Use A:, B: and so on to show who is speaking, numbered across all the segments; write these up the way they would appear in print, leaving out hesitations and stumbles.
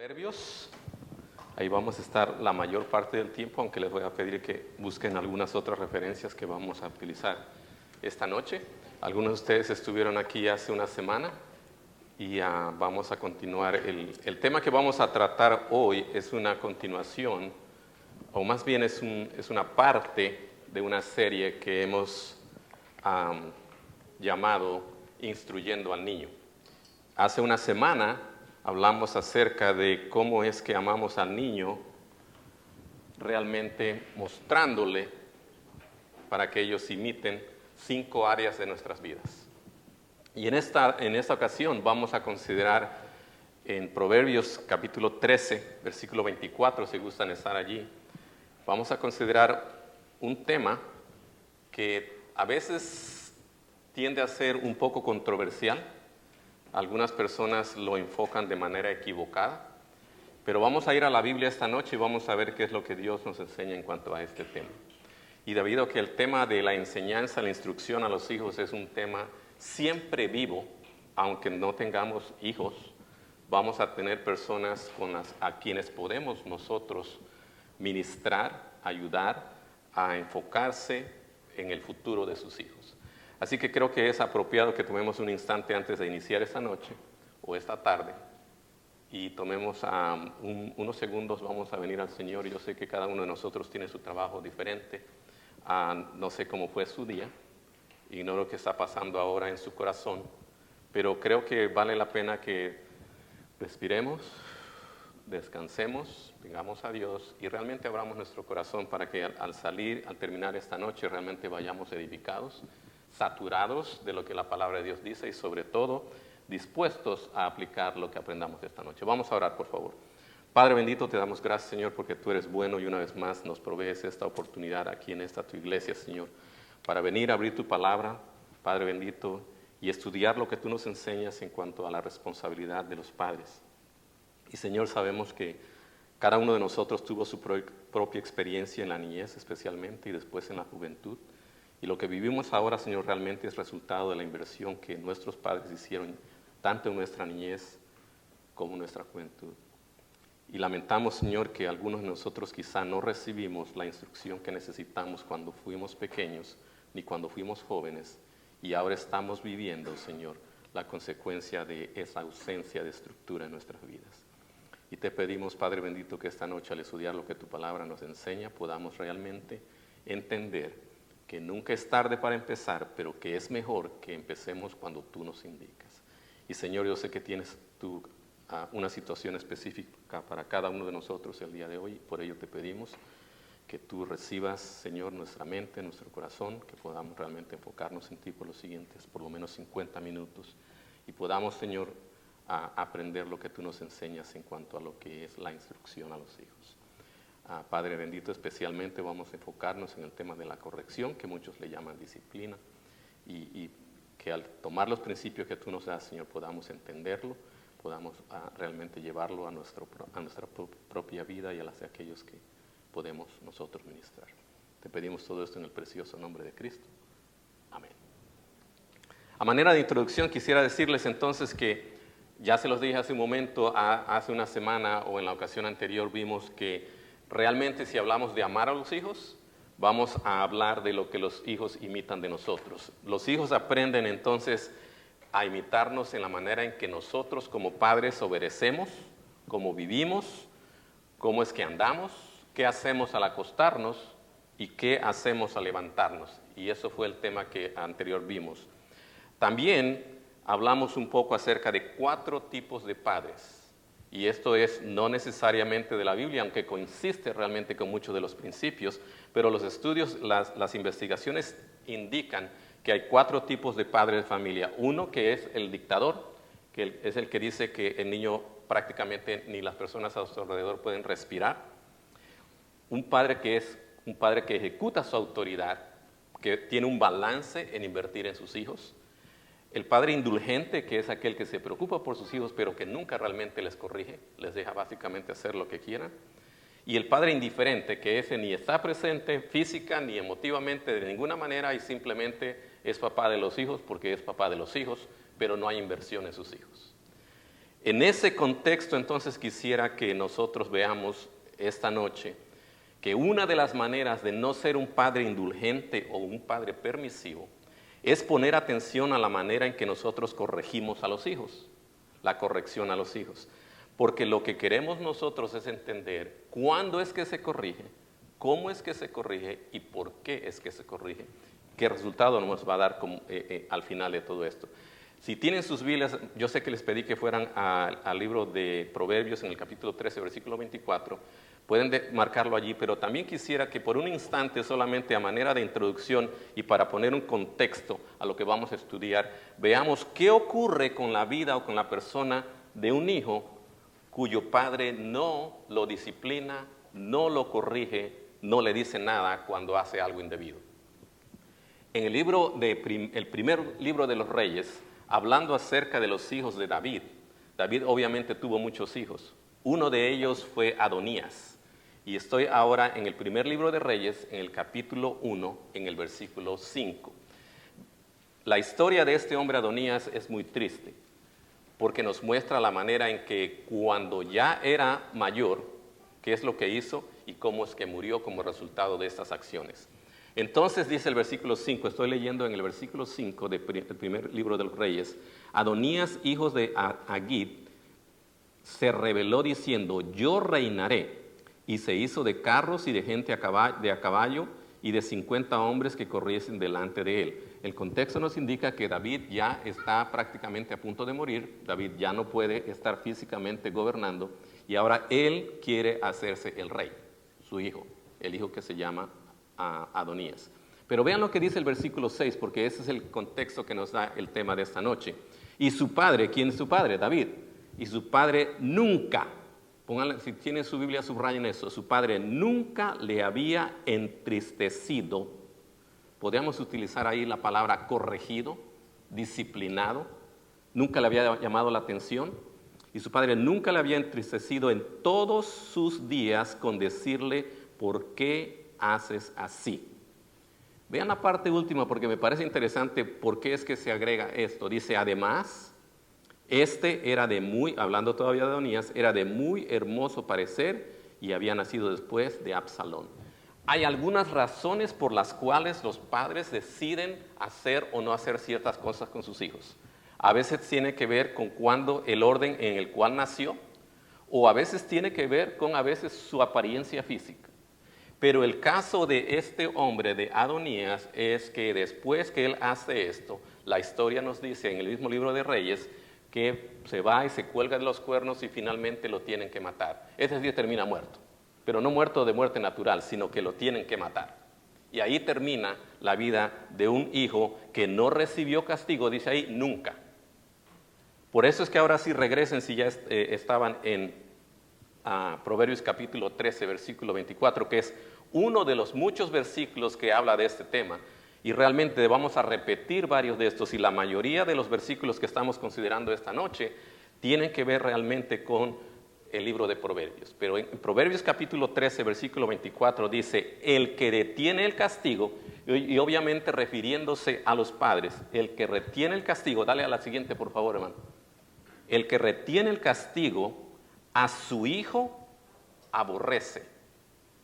A: Proverbios. Ahí vamos a estar la mayor parte del tiempo, aunque les voy a pedir que busquen algunas otras referencias que vamos a utilizar esta noche. Algunos de ustedes estuvieron aquí hace una semana y vamos a continuar. El tema que vamos a tratar hoy es una continuación, o más bien es una parte de una serie que hemos llamado Instruyendo al Niño. Hace una semana hablamos acerca de cómo es que amamos al niño, realmente mostrándole para que ellos imiten 5 áreas de nuestras vidas. Y en esta ocasión vamos a considerar en Proverbios capítulo 13, versículo 24, si gustan estar allí, vamos a considerar un tema que a veces tiende a ser un poco controversial. Algunas personas lo enfocan de manera equivocada, pero vamos a ir a la Biblia esta noche y vamos a ver qué es lo que Dios nos enseña en cuanto a este tema. Y debido a que el tema de la enseñanza, la instrucción a los hijos es un tema siempre vivo, aunque no tengamos hijos, vamos a tener personas a quienes podemos nosotros ministrar, ayudar a enfocarse en el futuro de sus hijos. Así que creo que es apropiado que tomemos un instante antes de iniciar esta noche o esta tarde y tomemos unos segundos, vamos a venir al Señor. Yo sé que cada uno de nosotros tiene su trabajo diferente, no sé cómo fue su día, ignoro qué está pasando ahora en su corazón, pero creo que vale la pena que respiremos, descansemos, vengamos a Dios y realmente abramos nuestro corazón para que al terminar esta noche realmente vayamos edificados, saturados de lo que la palabra de Dios dice y sobre todo dispuestos a aplicar lo que aprendamos esta noche. Vamos a orar, por favor. Padre bendito, te damos gracias, Señor, porque tú eres bueno y una vez más nos provees esta oportunidad aquí en esta tu iglesia, Señor, para venir a abrir tu palabra, Padre bendito, y estudiar lo que tú nos enseñas en cuanto a la responsabilidad de los padres. Y Señor, sabemos que cada uno de nosotros tuvo su propia experiencia en la niñez especialmente y después en la juventud. Y lo que vivimos ahora, Señor, realmente es resultado de la inversión que nuestros padres hicieron, tanto en nuestra niñez como en nuestra juventud. Y lamentamos, Señor, que algunos de nosotros quizá no recibimos la instrucción que necesitamos cuando fuimos pequeños ni cuando fuimos jóvenes. Y ahora estamos viviendo, Señor, la consecuencia de esa ausencia de estructura en nuestras vidas. Y te pedimos, Padre bendito, que esta noche al estudiar lo que tu palabra nos enseña, podamos realmente entender que nunca es tarde para empezar, pero que es mejor que empecemos cuando tú nos indicas. Y Señor, yo sé que tienes tú una situación específica para cada uno de nosotros el día de hoy, por ello te pedimos que tú recibas, Señor, nuestra mente, nuestro corazón, que podamos realmente enfocarnos en ti por los siguientes, por lo menos 50 minutos, y podamos, Señor, aprender lo que tú nos enseñas en cuanto a lo que es la instrucción a los hijos. Padre bendito, especialmente vamos a enfocarnos en el tema de la corrección, que muchos le llaman disciplina, y que al tomar los principios que tú nos das, Señor, podamos entenderlo, podamos realmente llevarlo a nuestra propia vida y a las de aquellos que podemos nosotros ministrar. Te pedimos todo esto en el precioso nombre de Cristo. Amén. A manera de introducción quisiera decirles entonces que ya se los dije hace un momento, hace una semana o en la ocasión anterior vimos que realmente si hablamos de amar a los hijos, vamos a hablar de lo que los hijos imitan de nosotros. Los hijos aprenden entonces a imitarnos en la manera en que nosotros como padres obedecemos, cómo vivimos, cómo es que andamos, qué hacemos al acostarnos y qué hacemos al levantarnos. Y eso fue el tema que anterior vimos. También hablamos un poco acerca de 4 tipos de padres. Y esto es no necesariamente de la Biblia, aunque coincide realmente con muchos de los principios, pero los estudios, las investigaciones indican que hay 4 tipos de padres de familia. Uno que es el dictador, que es el que dice que el niño prácticamente ni las personas a su alrededor pueden respirar. Un padre que es un padre que ejecuta su autoridad, que tiene un balance en invertir en sus hijos. El padre indulgente, que es aquel que se preocupa por sus hijos, pero que nunca realmente les corrige, les deja básicamente hacer lo que quieran. Y el padre indiferente, que ese ni está presente física ni emotivamente de ninguna manera y simplemente es papá de los hijos porque es papá de los hijos, pero no hay inversión en sus hijos. En ese contexto, entonces, quisiera que nosotros veamos esta noche que una de las maneras de no ser un padre indulgente o un padre permisivo es poner atención a la manera en que nosotros corregimos a los hijos, la corrección a los hijos. Porque lo que queremos nosotros es entender cuándo es que se corrige, cómo es que se corrige y por qué es que se corrige. ¿Qué resultado nos va a dar al final de todo esto? Si tienen sus Biblias, yo sé que les pedí que fueran al libro de Proverbios en el capítulo 13, versículo 24. Pueden marcarlo allí, pero también quisiera que por un instante, solamente a manera de introducción y para poner un contexto a lo que vamos a estudiar, veamos qué ocurre con la vida o con la persona de un hijo cuyo padre no lo disciplina, no lo corrige, no le dice nada cuando hace algo indebido. En el primer libro de los Reyes, hablando acerca de los hijos de David, David obviamente tuvo muchos hijos. Uno de ellos fue Adonías. Y estoy ahora en el primer libro de Reyes, en el capítulo 1, en el versículo 5. La historia de este hombre Adonías es muy triste, porque nos muestra la manera en que cuando ya era mayor, qué es lo que hizo y cómo es que murió como resultado de estas acciones. Entonces dice el versículo 5, estoy leyendo en el versículo 5 del primer libro de los Reyes, Adonías, hijo de Agit, se rebeló diciendo, yo reinaré, y se hizo de carros y de gente a caballo y de 50 hombres que corriesen delante de él. El contexto nos indica que David ya está prácticamente a punto de morir, David ya no puede estar físicamente gobernando, y ahora él quiere hacerse el rey, su hijo, el hijo que se llama Adonías. Pero vean lo que dice el versículo 6, porque ese es el contexto que nos da el tema de esta noche. Y su padre, ¿quién es su padre? David. Y su padre nunca, pónganle, si tienen su Biblia, subrayen eso, su padre nunca le había entristecido. Podríamos utilizar ahí la palabra corregido, disciplinado, nunca le había llamado la atención. Y su padre nunca le había entristecido en todos sus días con decirle, ¿por qué haces así? Vean la parte última porque me parece interesante por qué es que se agrega esto. Dice, además, era hablando todavía de Adonías, era de muy hermoso parecer y había nacido después de Absalón. Hay algunas razones por las cuales los padres deciden hacer o no hacer ciertas cosas con sus hijos. A veces tiene que ver con el orden en el cual nació, o a veces tiene que ver con su apariencia física. Pero el caso de este hombre, de Adonías, es que después que él hace esto, la historia nos dice en el mismo libro de Reyes que se va y se cuelga de los cuernos y finalmente lo tienen que matar. Es decir, termina muerto, pero no muerto de muerte natural, sino que lo tienen que matar. Y ahí termina la vida de un hijo que no recibió castigo, dice ahí, nunca. Por eso es que ahora sí regresen, si ya estaban en Proverbios capítulo 13, versículo 24, que es uno de los muchos versículos que habla de este tema, y realmente vamos a repetir varios de estos, y la mayoría de los versículos que estamos considerando esta noche tienen que ver realmente con el libro de Proverbios. Pero en Proverbios capítulo 13, versículo 24 dice, el que detiene el castigo, y obviamente refiriéndose a los padres, el que retiene el castigo, dale a la siguiente por favor, hermano, el que retiene el castigo a su hijo aborrece,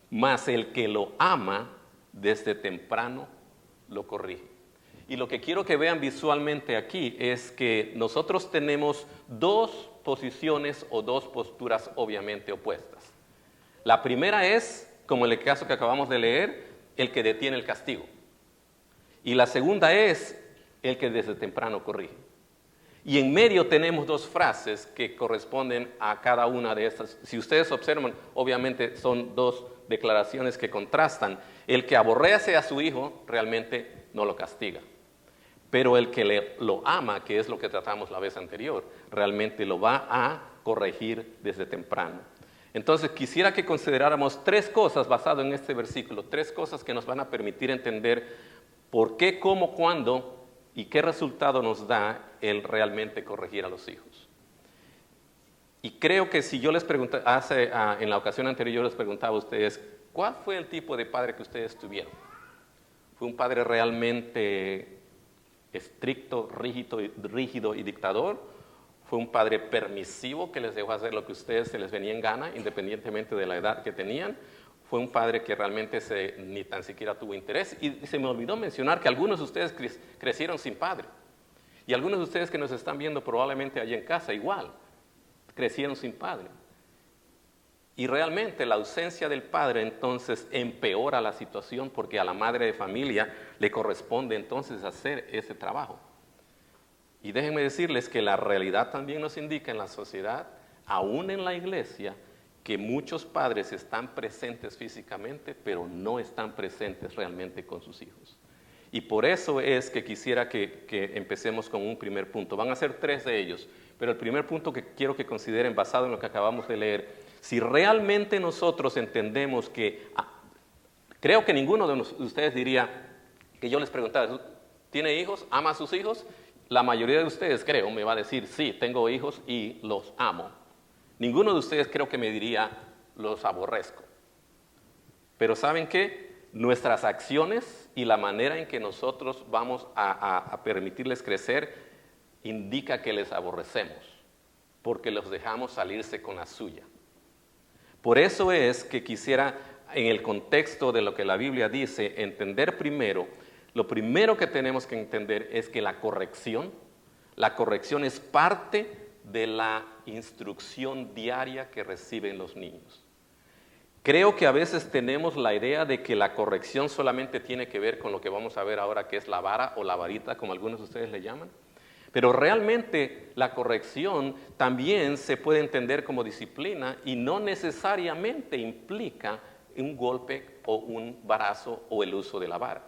A: mas el que lo ama desde temprano lo corrige. Y lo que quiero que vean visualmente aquí es que nosotros tenemos dos posiciones o dos posturas obviamente opuestas. La primera es, como en el caso que acabamos de leer, el que detiene el castigo. Y la segunda es el que desde temprano corrige. Y en medio tenemos dos frases que corresponden a cada una de estas. Si ustedes observan, obviamente son dos declaraciones que contrastan. El que aborrece a su hijo realmente no lo castiga. Pero el que lo ama, que es lo que tratamos la vez anterior, realmente lo va a corregir desde temprano. Entonces quisiera que consideráramos tres cosas basado en este versículo, tres cosas que nos van a permitir entender por qué, cómo, cuándo y qué resultado nos da el realmente corregir a los hijos. Y creo que si yo les pregunté, en la ocasión anterior yo les preguntaba a ustedes, ¿cuál fue el tipo de padre que ustedes tuvieron? ¿Fue un padre realmente estricto, rígido y dictador? Fue un padre permisivo que les dejó hacer lo que ustedes se les venía en gana, independientemente de la edad que tenían. Fue un padre que realmente ni tan siquiera tuvo interés. Y se me olvidó mencionar que algunos de ustedes crecieron sin padre. Y algunos de ustedes que nos están viendo probablemente allí en casa igual, crecieron sin padre. Y realmente la ausencia del padre entonces empeora la situación porque a la madre de familia le corresponde entonces hacer ese trabajo. Y déjenme decirles que la realidad también nos indica en la sociedad, aún en la iglesia, que muchos padres están presentes físicamente, pero no están presentes realmente con sus hijos. Y por eso es que quisiera que empecemos con un primer punto. Van a ser 3 de ellos, pero el primer punto que quiero que consideren, basado en lo que acabamos de leer, si realmente nosotros entendemos que, creo que ninguno de ustedes diría, que yo les preguntara, ¿tiene hijos? ¿Ama a sus hijos? La mayoría de ustedes, creo, me va a decir, sí, tengo hijos y los amo. Ninguno de ustedes creo que me diría, los aborrezco. Pero ¿saben qué? Nuestras acciones y la manera en que nosotros vamos a permitirles crecer indica que les aborrecemos, porque los dejamos salirse con la suya. Por eso es que quisiera, en el contexto de lo que la Biblia dice, entender primero. Lo primero que tenemos que entender es que la corrección es parte de la instrucción diaria que reciben los niños. Creo que a veces tenemos la idea de que la corrección solamente tiene que ver con lo que vamos a ver ahora, que es la vara o la varita, como algunos de ustedes le llaman. Pero realmente la corrección también se puede entender como disciplina y no necesariamente implica un golpe o un varazo o el uso de la vara.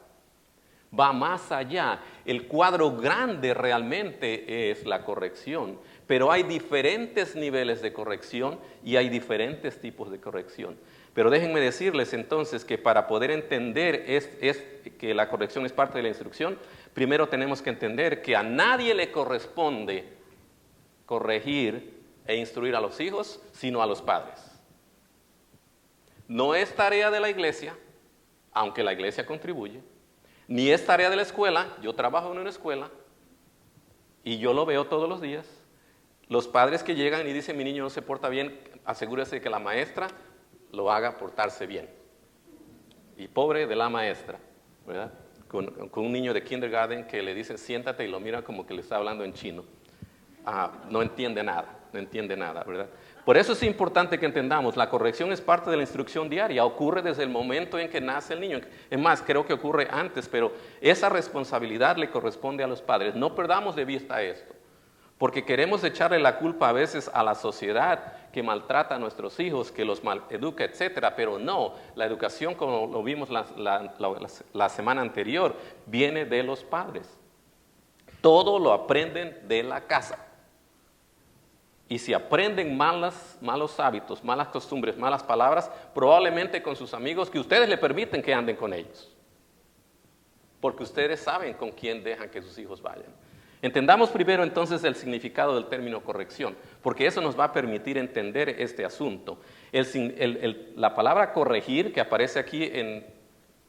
A: Va más allá. El cuadro grande realmente es la corrección, pero hay diferentes niveles de corrección y hay diferentes tipos de corrección. Pero déjenme decirles entonces que para poder entender que la corrección es parte de la instrucción, primero tenemos que entender que a nadie le corresponde corregir e instruir a los hijos, sino a los padres. No es tarea de la iglesia, aunque la iglesia contribuye, ni es tarea de la escuela. Yo trabajo en una escuela y yo lo veo todos los días. Los padres que llegan y dicen, mi niño no se porta bien, asegúrese de que la maestra lo haga portarse bien. Y pobre de la maestra, ¿verdad? Con un niño de kindergarten que le dicen siéntate y lo mira como que le está hablando en chino. No entiende nada, ¿verdad? Por eso es importante que entendamos, la corrección es parte de la instrucción diaria, ocurre desde el momento en que nace el niño. Es más, creo que ocurre antes, pero esa responsabilidad le corresponde a los padres. No perdamos de vista esto, porque queremos echarle la culpa a veces a la sociedad que maltrata a nuestros hijos, que los maleduca, etcétera, pero no, la educación, como lo vimos la semana anterior, viene de los padres. Todo lo aprenden de la casa. Y si aprenden malos hábitos, malas costumbres, malas palabras, probablemente con sus amigos, que ustedes le permiten que anden con ellos. Porque ustedes saben con quién dejan que sus hijos vayan. Entendamos primero entonces el significado del término corrección, porque eso nos va a permitir entender este asunto. La palabra corregir, que aparece aquí en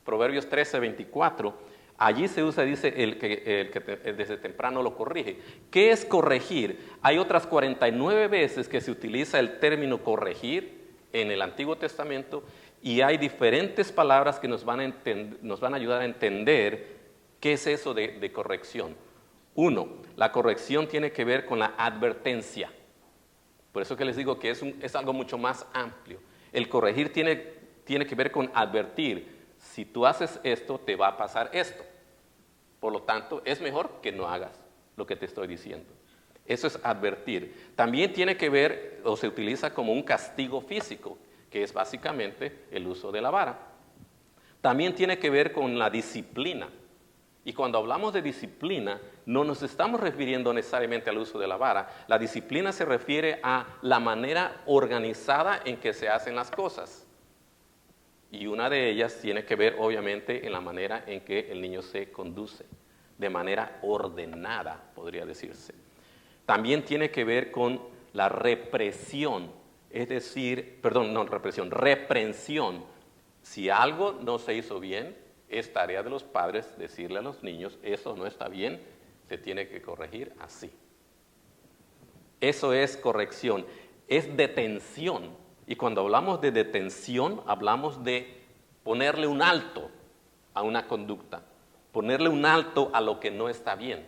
A: Proverbios 13:24, allí se usa, dice, el que desde temprano lo corrige. ¿Qué es corregir? Hay otras 49 veces que se utiliza el término corregir en el Antiguo Testamento y hay diferentes palabras que nos van a ayudar a entender qué es eso de corrección. 1, la corrección tiene que ver con la advertencia. Por eso que les digo que es algo mucho más amplio. El corregir tiene que ver con advertir. Si tú haces esto, te va a pasar esto. Por lo tanto, es mejor que no hagas lo que te estoy diciendo. Eso es advertir. También tiene que ver, o se utiliza como un castigo físico, que es básicamente el uso de la vara. También tiene que ver con la disciplina. Y cuando hablamos de disciplina, no nos estamos refiriendo necesariamente al uso de la vara. La disciplina se refiere a la manera organizada en que se hacen las cosas. Y una de ellas tiene que ver, obviamente, en la manera en que el niño se conduce, de manera ordenada, podría decirse. También tiene que ver con la represión, reprensión. Si algo no se hizo bien, es tarea de los padres decirle a los niños, eso no está bien, se tiene que corregir así. Eso es corrección, es detención. Y cuando hablamos de detención, hablamos de ponerle un alto a una conducta, ponerle un alto a lo que no está bien.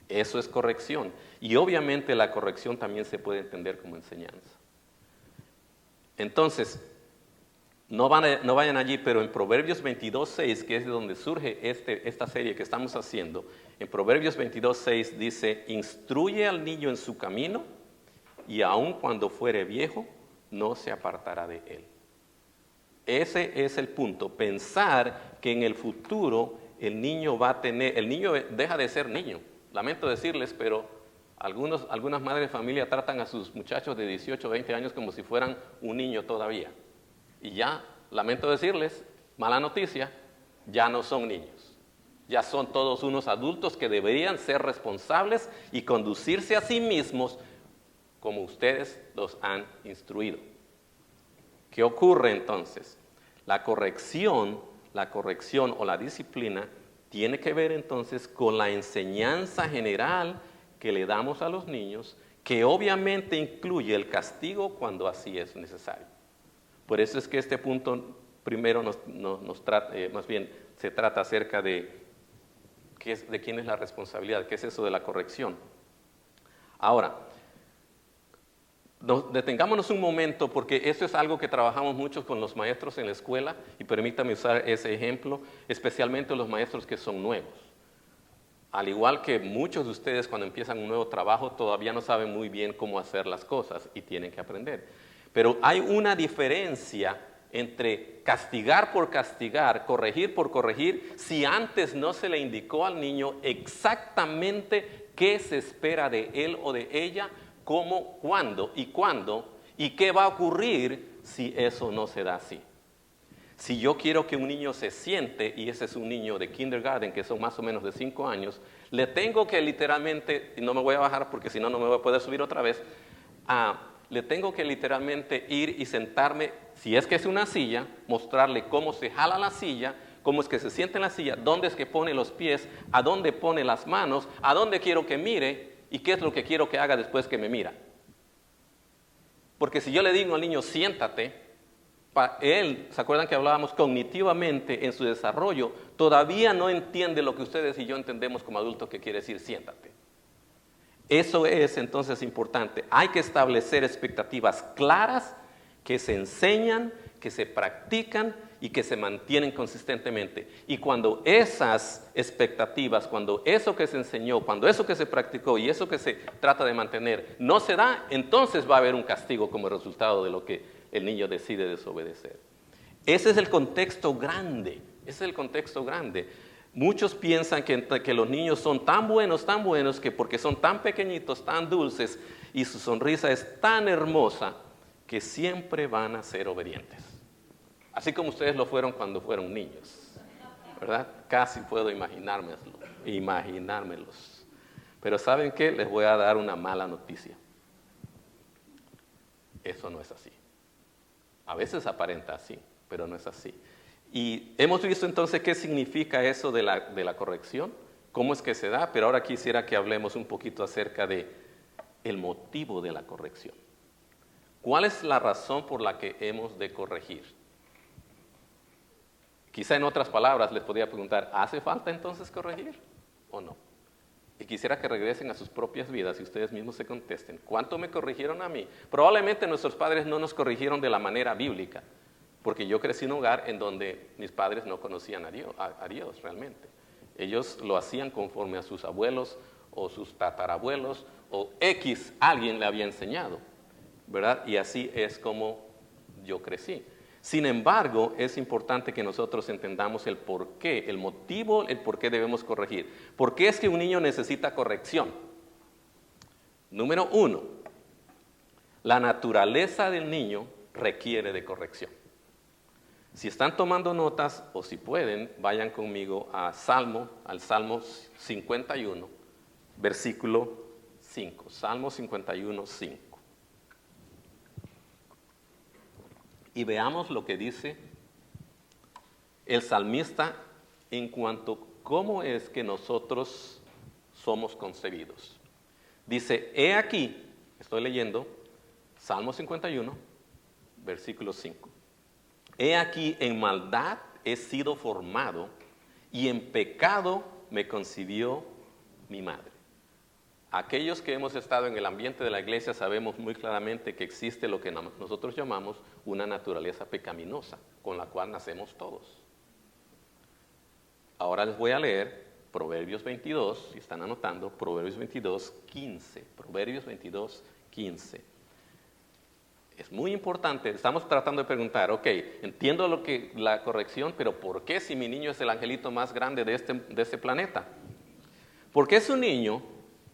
A: Eso es corrección. Y obviamente la corrección también se puede entender como enseñanza. Entonces, no vayan allí, pero en Proverbios 22:6, que es de donde surge esta serie que estamos haciendo, en Proverbios 22:6 dice, instruye al niño en su camino, y aun cuando fuere viejo, no se apartará de él. Ese es el punto, pensar que en el futuro el niño deja de ser niño. Lamento decirles, pero algunas madres de familia tratan a sus muchachos de 18 o 20 años como si fueran un niño todavía. Y ya, lamento decirles, mala noticia, ya no son niños. Ya son todos unos adultos que deberían ser responsables y conducirse a sí mismos como ustedes los han instruido. ¿Qué ocurre entonces? La corrección o la disciplina tiene que ver entonces con la enseñanza general que le damos a los niños, que obviamente incluye el castigo cuando así es necesario. Por eso es que este punto primero más bien se trata acerca de quién es la responsabilidad, qué es eso de la corrección. Ahora, detengámonos un momento porque esto es algo que trabajamos mucho con los maestros en la escuela y permítame usar ese ejemplo, especialmente los maestros que son nuevos. Al igual que muchos de ustedes cuando empiezan un nuevo trabajo todavía no saben muy bien cómo hacer las cosas y tienen que aprender. Pero hay una diferencia entre castigar por castigar, corregir por corregir, si antes no se le indicó al niño exactamente qué se espera de él o de ella, cómo, cuándo y qué va a ocurrir si eso no se da así. Si yo quiero que un niño se siente, y ese es un niño de kindergarten, que son más o menos de 5 años, le tengo que literalmente, y no me voy a bajar porque si no, no me voy a poder subir otra vez, le tengo que literalmente ir y sentarme, si es que es una silla, mostrarle cómo se jala la silla, cómo es que se sienta en la silla, dónde es que pone los pies, a dónde pone las manos, a dónde quiero que mire y qué es lo que quiero que haga después que me mira. Porque si yo le digo al niño, siéntate, él, ¿se acuerdan que hablábamos cognitivamente en su desarrollo? Todavía no entiende lo que ustedes y yo entendemos como adultos que quiere decir siéntate. Eso es entonces importante. Hay que establecer expectativas claras que se enseñan, que se practican y que se mantienen consistentemente. Y cuando esas expectativas, cuando eso que se enseñó, cuando eso que se practicó y eso que se trata de mantener no se da, entonces va a haber un castigo como resultado de lo que el niño decide desobedecer. Ese es el contexto grande, Muchos piensan que los niños son tan buenos, que porque son tan pequeñitos, tan dulces, y su sonrisa es tan hermosa, que siempre van a ser obedientes. Así como ustedes lo fueron cuando fueron niños, ¿verdad? Casi puedo imaginármelos. Pero ¿saben qué? Les voy a dar una mala noticia. Eso no es así. A veces aparenta así, pero no es así. Y hemos visto entonces qué significa eso de la corrección, cómo es que se da, pero ahora quisiera que hablemos un poquito acerca de el motivo de la corrección. ¿Cuál es la razón por la que hemos de corregir? Quizá en otras palabras les podría preguntar, ¿hace falta entonces corregir o no? Y quisiera que regresen a sus propias vidas y ustedes mismos se contesten, ¿cuánto me corrigieron a mí? Probablemente nuestros padres no nos corrigieron de la manera bíblica, porque yo crecí en un hogar en donde mis padres no conocían a Dios realmente. Ellos lo hacían conforme a sus abuelos o sus tatarabuelos o alguien le había enseñado, ¿verdad? Y así es como yo crecí. Sin embargo, es importante que nosotros entendamos el porqué, el motivo, el por qué debemos corregir. ¿Por qué es que un niño necesita corrección? Número 1, la naturaleza del niño requiere de corrección. Si están tomando notas o si pueden, vayan conmigo al Salmo 51, versículo 5. Salmo 51, 5. Y veamos lo que dice el salmista en cuanto a cómo es que nosotros somos concebidos. Dice, he aquí, Estoy leyendo Salmo 51, versículo 5. He aquí, en maldad he sido formado, y en pecado me concibió mi madre. Aquellos que hemos estado en el ambiente de la iglesia sabemos muy claramente que existe lo que nosotros llamamos una naturaleza pecaminosa, con la cual nacemos todos. Ahora les voy a leer Proverbios 22, si están anotando, Proverbios 22, 15. Proverbios 22, 15. Es muy importante, estamos tratando de preguntar, ok, entiendo la corrección, pero ¿por qué si mi niño es el angelito más grande de este planeta? Porque es un niño,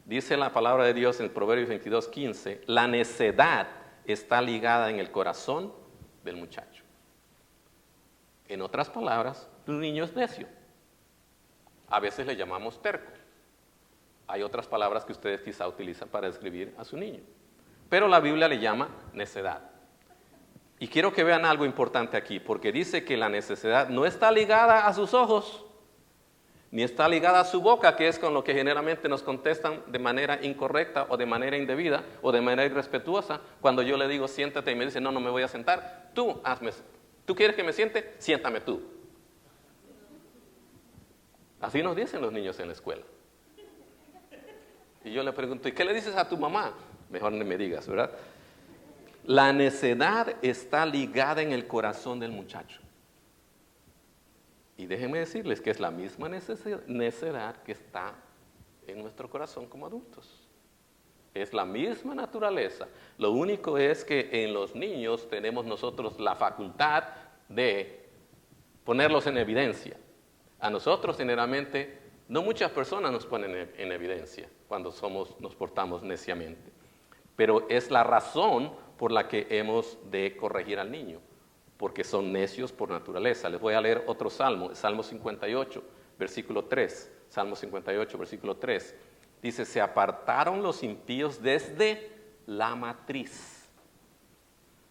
A: dice la palabra de Dios en Proverbios 22, 15, la necedad está ligada en el corazón del muchacho. En otras palabras, un niño es necio. A veces le llamamos terco. Hay otras palabras que ustedes quizá utilizan para describir a su niño. Pero la Biblia le llama necedad. Y quiero que vean algo importante aquí, porque dice que la necedad no está ligada a sus ojos, ni está ligada a su boca, que es con lo que generalmente nos contestan de manera incorrecta o de manera indebida o de manera irrespetuosa. Cuando yo le digo siéntate y me dice no me voy a sentar, tú quieres que me siente, siéntame tú. Así nos dicen los niños en la escuela. Y yo le pregunto, ¿y qué le dices a tu mamá? Mejor no me digas, ¿verdad? La necedad está ligada en el corazón del muchacho. Y déjenme decirles que es la misma necedad que está en nuestro corazón como adultos. Es la misma naturaleza. Lo único es que en los niños tenemos nosotros la facultad de ponerlos en evidencia. A nosotros generalmente, no muchas personas nos ponen en evidencia cuando nos portamos neciamente. Pero es la razón por la que hemos de corregir al niño, porque son necios por naturaleza. Les voy a leer otro salmo, Salmo 58, versículo 3. Salmo 58, versículo 3. Dice, se apartaron los impíos desde la matriz.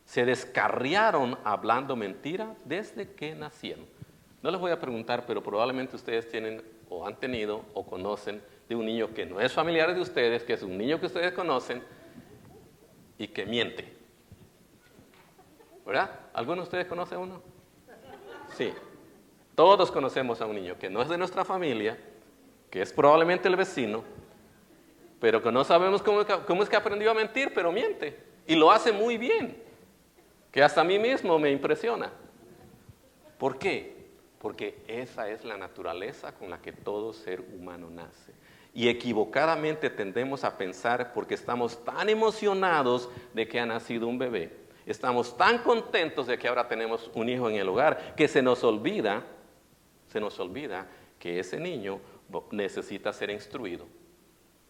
A: Se descarriaron hablando mentira desde que nacieron. No les voy a preguntar, pero probablemente ustedes tienen o han tenido o conocen de un niño que no es familiar de ustedes, que es un niño que ustedes conocen y que miente. ¿Verdad? ¿Alguno de ustedes conoce a uno? Sí. Todos conocemos a un niño que no es de nuestra familia, que es probablemente el vecino, pero que no sabemos cómo es que aprendió a mentir, pero miente. Y lo hace muy bien, que hasta a mí mismo me impresiona. ¿Por qué? Porque esa es la naturaleza con la que todo ser humano nace. Y equivocadamente tendemos a pensar, porque estamos tan emocionados de que ha nacido un bebé, estamos tan contentos de que ahora tenemos un hijo en el hogar, que se nos olvida que ese niño necesita ser instruido.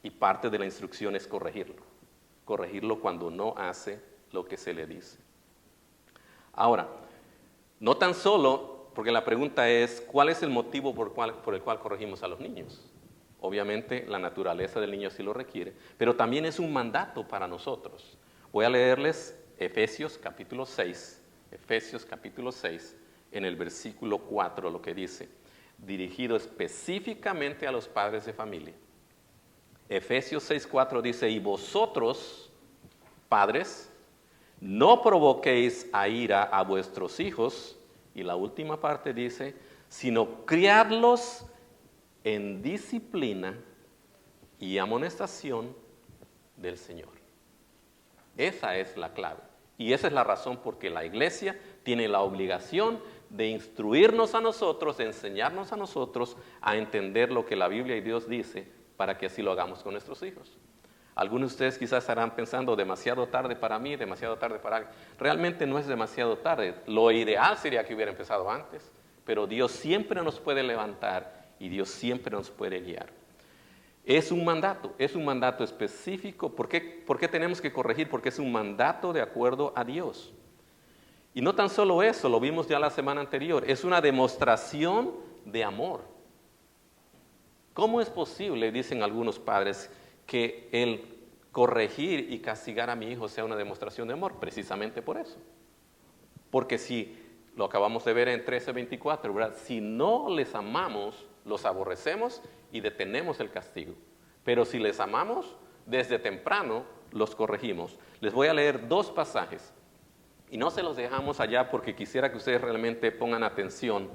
A: Y parte de la instrucción es corregirlo cuando no hace lo que se le dice. Ahora, no tan solo, porque la pregunta es, ¿cuál es el motivo por el cual corregimos a los niños? Obviamente la naturaleza del niño sí lo requiere, pero también es un mandato para nosotros. Voy a leerles Efesios capítulo 6, en el versículo 4, lo que dice, dirigido específicamente a los padres de familia. Efesios 6:4 dice, y vosotros, padres, no provoquéis a ira a vuestros hijos, y la última parte dice, sino criadlos en disciplina y amonestación del Señor. Esa es la clave. Y esa es la razón por que la iglesia tiene la obligación de instruirnos a nosotros, de enseñarnos a nosotros a entender lo que la Biblia y Dios dice para que así lo hagamos con nuestros hijos. Algunos de ustedes quizás estarán pensando, demasiado tarde para mí, demasiado tarde para alguien. Realmente no es demasiado tarde. Lo ideal sería que hubiera empezado antes, pero Dios siempre nos puede levantar y Dios siempre nos puede guiar. Es un mandato específico. ¿Por qué tenemos que corregir? Porque es un mandato de acuerdo a Dios. Y no tan solo eso, lo vimos ya la semana anterior, es una demostración de amor. ¿Cómo es posible, dicen algunos padres, que el corregir y castigar a mi hijo sea una demostración de amor? Precisamente por eso. Porque si, lo acabamos de ver en 13:24, ¿verdad? Si no les amamos, los aborrecemos y detenemos el castigo. Pero si les amamos, desde temprano los corregimos. Les voy a leer 2 pasajes y no se los dejamos allá porque quisiera que ustedes realmente pongan atención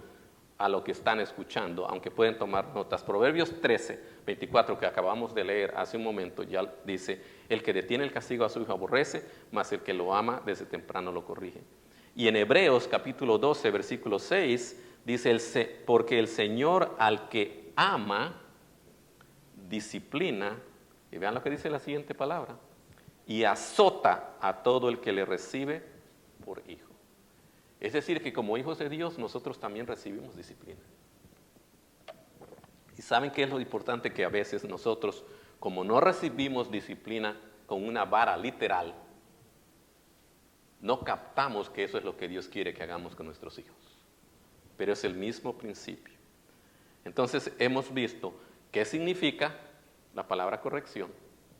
A: a lo que están escuchando, aunque pueden tomar notas. Proverbios 13, 24, que acabamos de leer hace un momento, ya dice: el que detiene el castigo a su hijo aborrece, mas el que lo ama desde temprano lo corrige. Y en Hebreos capítulo 12, versículo 6, dice: porque el Señor al que ama, disciplina, y vean lo que dice la siguiente palabra, y azota a todo el que le recibe por hijo. Es decir, que como hijos de Dios, nosotros también recibimos disciplina. ¿Y saben qué es lo importante? Que a veces nosotros, como no recibimos disciplina con una vara literal, no captamos que eso es lo que Dios quiere que hagamos con nuestros hijos. Pero es el mismo principio. Entonces, hemos visto qué significa la palabra corrección,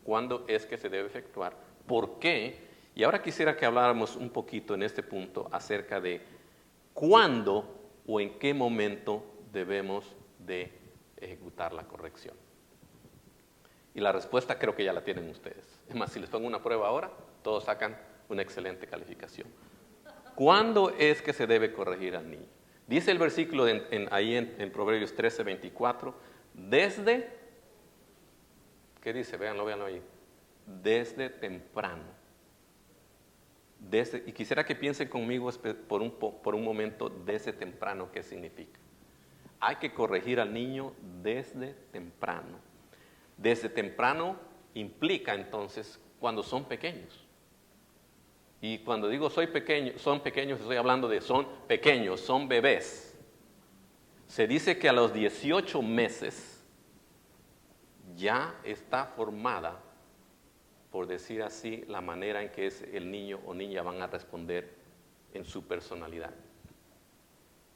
A: cuándo es que se debe efectuar, por qué. Y ahora quisiera que habláramos un poquito en este punto acerca de cuándo o en qué momento debemos de ejecutar la corrección. Y la respuesta creo que ya la tienen ustedes. Es más, si les pongo una prueba ahora, todos sacan una excelente calificación. ¿Cuándo es que se debe corregir al niño? Dice el versículo ahí en Proverbios 13, 24, desde, ¿qué dice? Véanlo ahí. Desde temprano. Y quisiera que piensen conmigo por un momento desde temprano, ¿qué significa? Hay que corregir al niño desde temprano. Desde temprano implica entonces cuando son pequeños. Y cuando digo son pequeños, estoy hablando de son pequeños, son bebés. Se dice que a los 18 meses ya está formada, por decir así, la manera en que el niño o niña van a responder en su personalidad.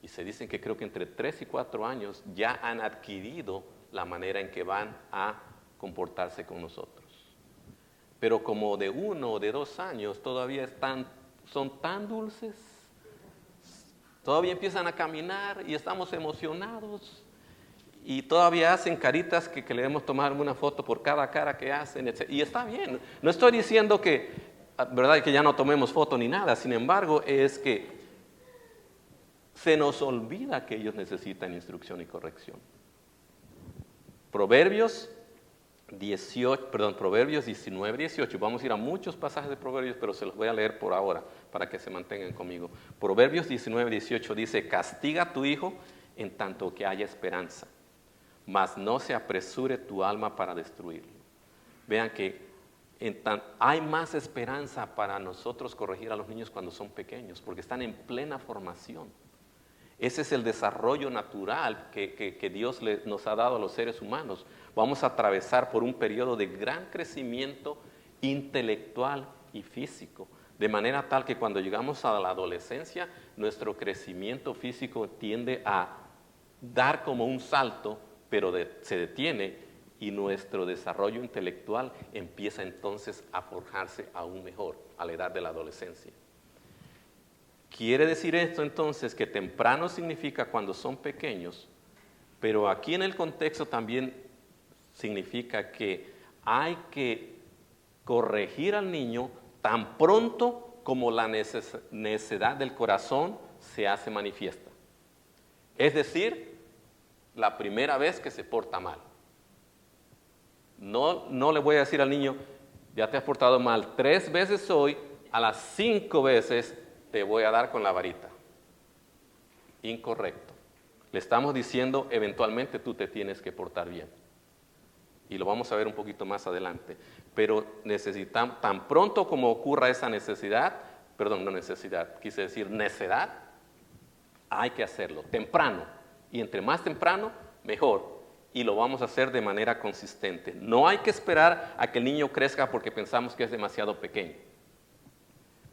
A: Y se dicen que creo que entre 3 y 4 años ya han adquirido la manera en que van a comportarse con nosotros. Pero como de 1 o de 2 años todavía son tan dulces, todavía empiezan a caminar y estamos emocionados. Y todavía hacen caritas que le debemos tomar una foto por cada cara que hacen, etc. Y está bien, no estoy diciendo que, ¿verdad?, que ya no tomemos foto ni nada. Sin embargo, es que se nos olvida que ellos necesitan instrucción y corrección. Proverbios 19, 18. Vamos a ir a muchos pasajes de Proverbios, pero se los voy a leer por ahora para que se mantengan conmigo. Proverbios 19, 18 dice: castiga a tu hijo en tanto que haya esperanza, mas no se apresure tu alma para destruirlo. Vean que hay más esperanza para nosotros corregir a los niños cuando son pequeños, porque están en plena formación. Ese es el desarrollo natural que Dios nos ha dado a los seres humanos. Vamos a atravesar por un periodo de gran crecimiento intelectual y físico, de manera tal que cuando llegamos a la adolescencia, nuestro crecimiento físico tiende a dar como un salto, pero se detiene, y nuestro desarrollo intelectual empieza entonces a forjarse aún mejor a la edad de la adolescencia. Quiere decir esto entonces que temprano significa cuando son pequeños, pero aquí en el contexto también significa que hay que corregir al niño tan pronto como la necedad del corazón se hace manifiesta. Es decir, la primera vez que se porta mal. No le voy a decir al niño: ya te has portado mal 3 veces hoy, a las 5 veces te voy a dar con la varita. Incorrecto. Le estamos diciendo eventualmente tú te tienes que portar bien. Y lo vamos a ver un poquito más adelante. Pero necesitamos, tan pronto como ocurra esa necedad, hay que hacerlo temprano. Y entre más temprano, mejor. Y lo vamos a hacer de manera consistente. No hay que esperar a que el niño crezca porque pensamos que es demasiado pequeño.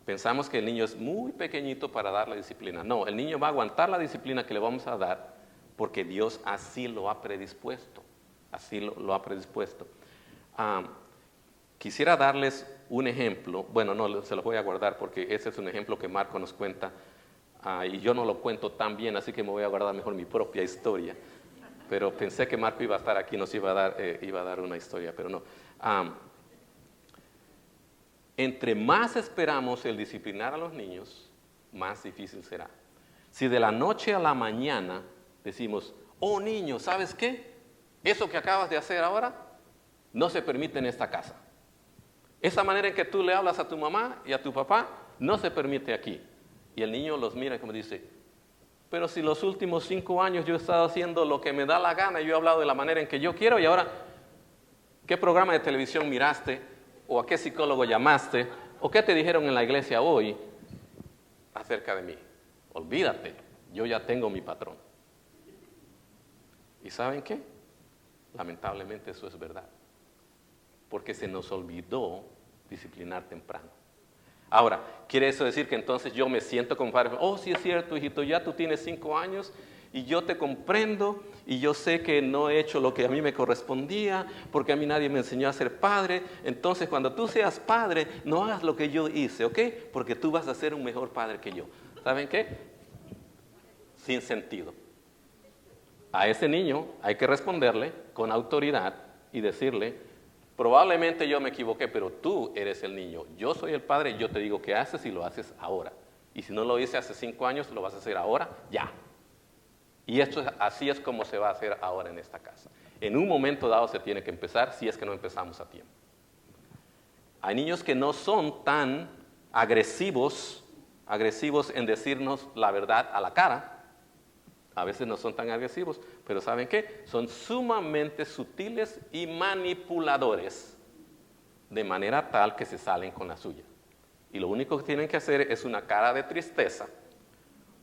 A: Pensamos que el niño es muy pequeñito para dar la disciplina. No, el niño va a aguantar la disciplina que le vamos a dar porque Dios así lo ha predispuesto. Así lo ha predispuesto. Quisiera darles un ejemplo. Bueno, no, se los voy a guardar porque ese es un ejemplo que Marco nos cuenta. Y yo no lo cuento tan bien, así que me voy a guardar mejor mi propia historia. Pero pensé que Marco iba a estar aquí, nos iba a dar una historia, pero no. entre más esperamos el disciplinar a los niños, más difícil será. Si de la noche a la mañana decimos, oh niño, ¿sabes qué? Eso que acabas de hacer ahora no se permite en esta casa. Esa manera en que tú le hablas a tu mamá y a tu papá no se permite aquí. Y el niño los mira y como dice, pero si los últimos 5 años yo he estado haciendo lo que me da la gana, yo he hablado de la manera en que yo quiero y ahora, ¿qué programa de televisión miraste? ¿O a qué psicólogo llamaste? ¿O qué te dijeron en la iglesia hoy acerca de mí? Olvídate, yo ya tengo mi patrón. ¿Y saben qué? Lamentablemente eso es verdad. Porque se nos olvidó disciplinar temprano. Ahora, ¿quiere eso decir que entonces yo me siento como padre? Oh, sí es cierto, hijito, ya tú tienes 5 años y yo te comprendo y yo sé que no he hecho lo que a mí me correspondía porque a mí nadie me enseñó a ser padre. Entonces, cuando tú seas padre, no hagas lo que yo hice, ¿ok? Porque tú vas a ser un mejor padre que yo. ¿Saben qué? Sin sentido. A ese niño hay que responderle con autoridad y decirle, probablemente yo me equivoqué, pero tú eres el niño. Yo soy el padre, yo te digo qué haces y lo haces ahora. Y si no lo hice hace 5 años, lo vas a hacer ahora, ya. Y así es como se va a hacer ahora en esta casa. En un momento dado se tiene que empezar, si es que no empezamos a tiempo. Hay niños que no son tan agresivos en decirnos la verdad a la cara. A veces no son tan agresivos, pero ¿saben qué? Son sumamente sutiles y manipuladores, de manera tal que se salen con la suya. Y lo único que tienen que hacer es una cara de tristeza,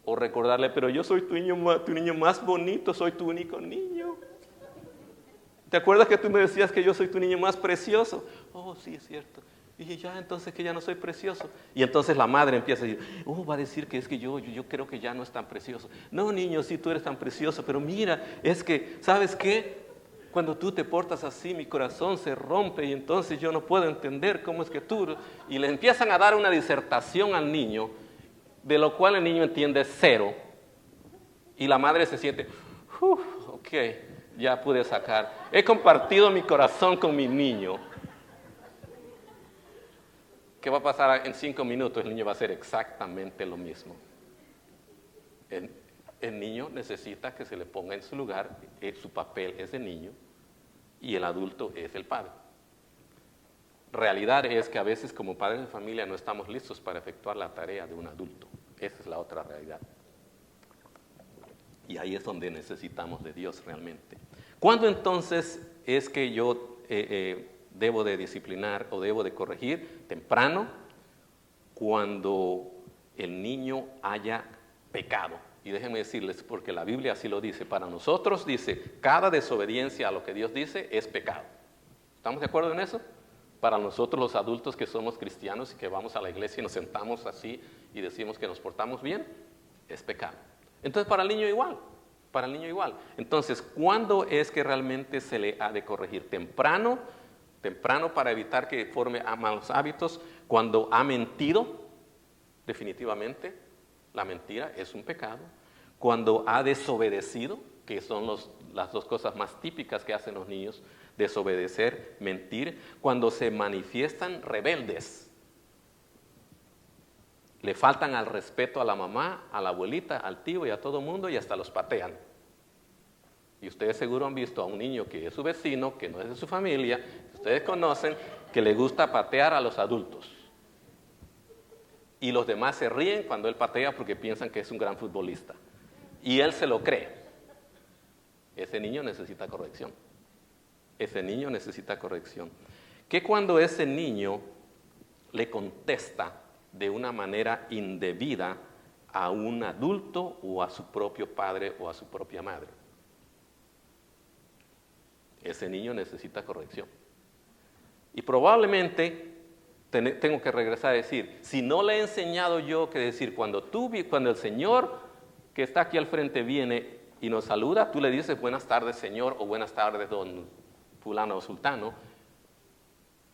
A: o recordarle, pero yo soy tu niño más bonito, soy tu único niño. ¿Te acuerdas que tú me decías que yo soy tu niño más precioso? Oh, sí, es cierto. Y ya, entonces que ya no soy precioso. Y entonces la madre empieza a decir, oh, va a decir que es que yo creo que ya no es tan precioso. No, niño, sí, tú eres tan precioso, pero mira, es que, ¿sabes qué? Cuando tú te portas así, mi corazón se rompe y entonces yo no puedo entender cómo es que tú... Y le empiezan a dar una disertación al niño, de lo cual el niño entiende 0. Y la madre se siente, ok, ya pude sacar. He compartido mi corazón con mi niño. ¿Qué va a pasar en 5 minutos? El niño va a hacer exactamente lo mismo. El niño necesita que se le ponga en su lugar, su papel es de niño y el adulto es el padre. Realidad es que a veces como padres de familia no estamos listos para efectuar la tarea de un adulto. Esa es la otra realidad. Y ahí es donde necesitamos de Dios realmente. ¿Cuándo entonces es que yo debo de disciplinar o debo de corregir? Temprano, cuando el niño haya pecado. Y déjenme decirles, porque la Biblia así lo dice, para nosotros dice, cada desobediencia a lo que Dios dice es pecado. ¿Estamos de acuerdo en eso? Para nosotros los adultos que somos cristianos y que vamos a la iglesia y nos sentamos así y decimos que nos portamos bien, es pecado. Entonces para el niño igual, para el niño igual. Entonces, ¿cuándo es que realmente se le ha de corregir? Temprano para evitar que forme malos hábitos. Cuando ha mentido, definitivamente, la mentira es un pecado. Cuando ha desobedecido, que son las 2 cosas más típicas que hacen los niños, desobedecer, mentir. Cuando se manifiestan rebeldes, le faltan al respeto a la mamá, a la abuelita, al tío y a todo mundo y hasta los patean. Y ustedes seguro han visto a un niño que es su vecino, que no es de su familia, que ustedes conocen, que le gusta patear a los adultos. Y los demás se ríen cuando él patea porque piensan que es un gran futbolista. Y él se lo cree. Ese niño necesita corrección. Ese niño necesita corrección. ¿Qué cuando ese niño le contesta de una manera indebida a un adulto o a su propio padre o a su propia madre? Ese niño necesita corrección. Y probablemente tengo que regresar a decir, si no le he enseñado yo que decir, cuando el Señor que está aquí al frente viene y nos saluda, tú le dices buenas tardes Señor o buenas tardes don fulano o sultano,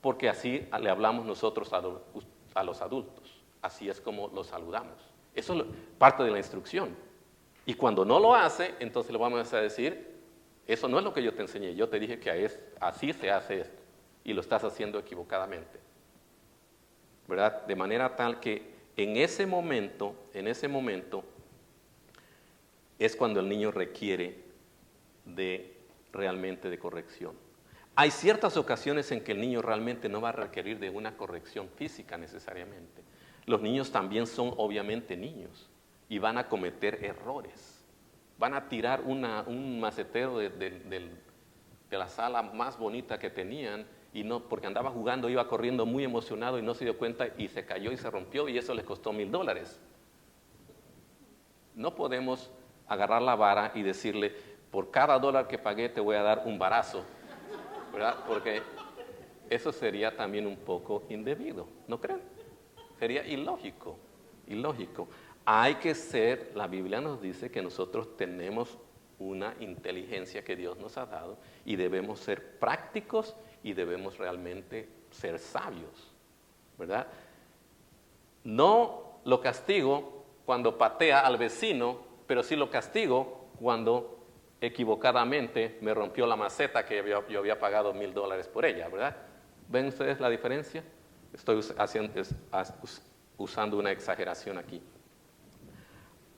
A: porque así le hablamos nosotros a los adultos, así es como los saludamos. Eso es parte de la instrucción. Y cuando no lo hace, entonces le vamos a decir, eso no es lo que yo te enseñé, yo te dije que así se hace esto, y lo estás haciendo equivocadamente. ¿verdad? De manera tal que en ese momento, es cuando el niño requiere realmente de corrección. Hay ciertas ocasiones en que el niño realmente no va a requerir de una corrección física necesariamente. Los niños también son obviamente niños y van a cometer errores. Van a tirar un macetero de la sala más bonita que tenían y no, porque andaba jugando, iba corriendo muy emocionado y no se dio cuenta y se cayó y se rompió y eso les costó $1,000. No podemos agarrar la vara y decirle, por cada $1 que pagué te voy a dar un varazo, ¿verdad? Porque eso sería también un poco indebido, ¿no creen? Sería ilógico. Hay que ser, la Biblia nos dice que nosotros tenemos una inteligencia que Dios nos ha dado y debemos ser prácticos y debemos realmente ser sabios, ¿verdad? No lo castigo cuando patea al vecino, pero sí lo castigo cuando equivocadamente me rompió la maceta que yo había pagado $1,000 por ella, ¿verdad? ¿Ven ustedes la diferencia? Estoy usando una exageración aquí.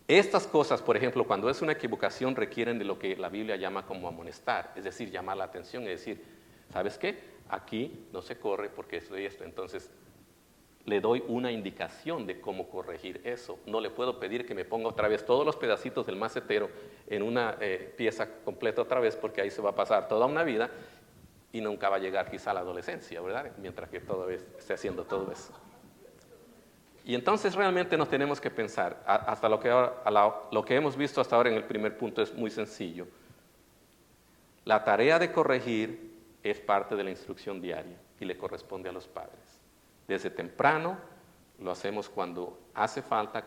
A: Estas cosas, por ejemplo, cuando es una equivocación, requieren de lo que la Biblia llama como amonestar, es decir, llamar la atención y decir, ¿sabes qué? Aquí no se corre porque esto y esto. Entonces, le doy una indicación de cómo corregir eso. No le puedo pedir que me ponga otra vez todos los pedacitos del macetero en una pieza completa otra vez, porque ahí se va a pasar toda una vida y nunca va a llegar quizá a la adolescencia, ¿verdad? Mientras que todavía esté haciendo todo eso. Y entonces realmente nos tenemos que pensar, hasta lo que hemos visto hasta ahora en el primer punto es muy sencillo. La tarea de corregir es parte de la instrucción diaria y le corresponde a los padres. Desde temprano lo hacemos cuando hace falta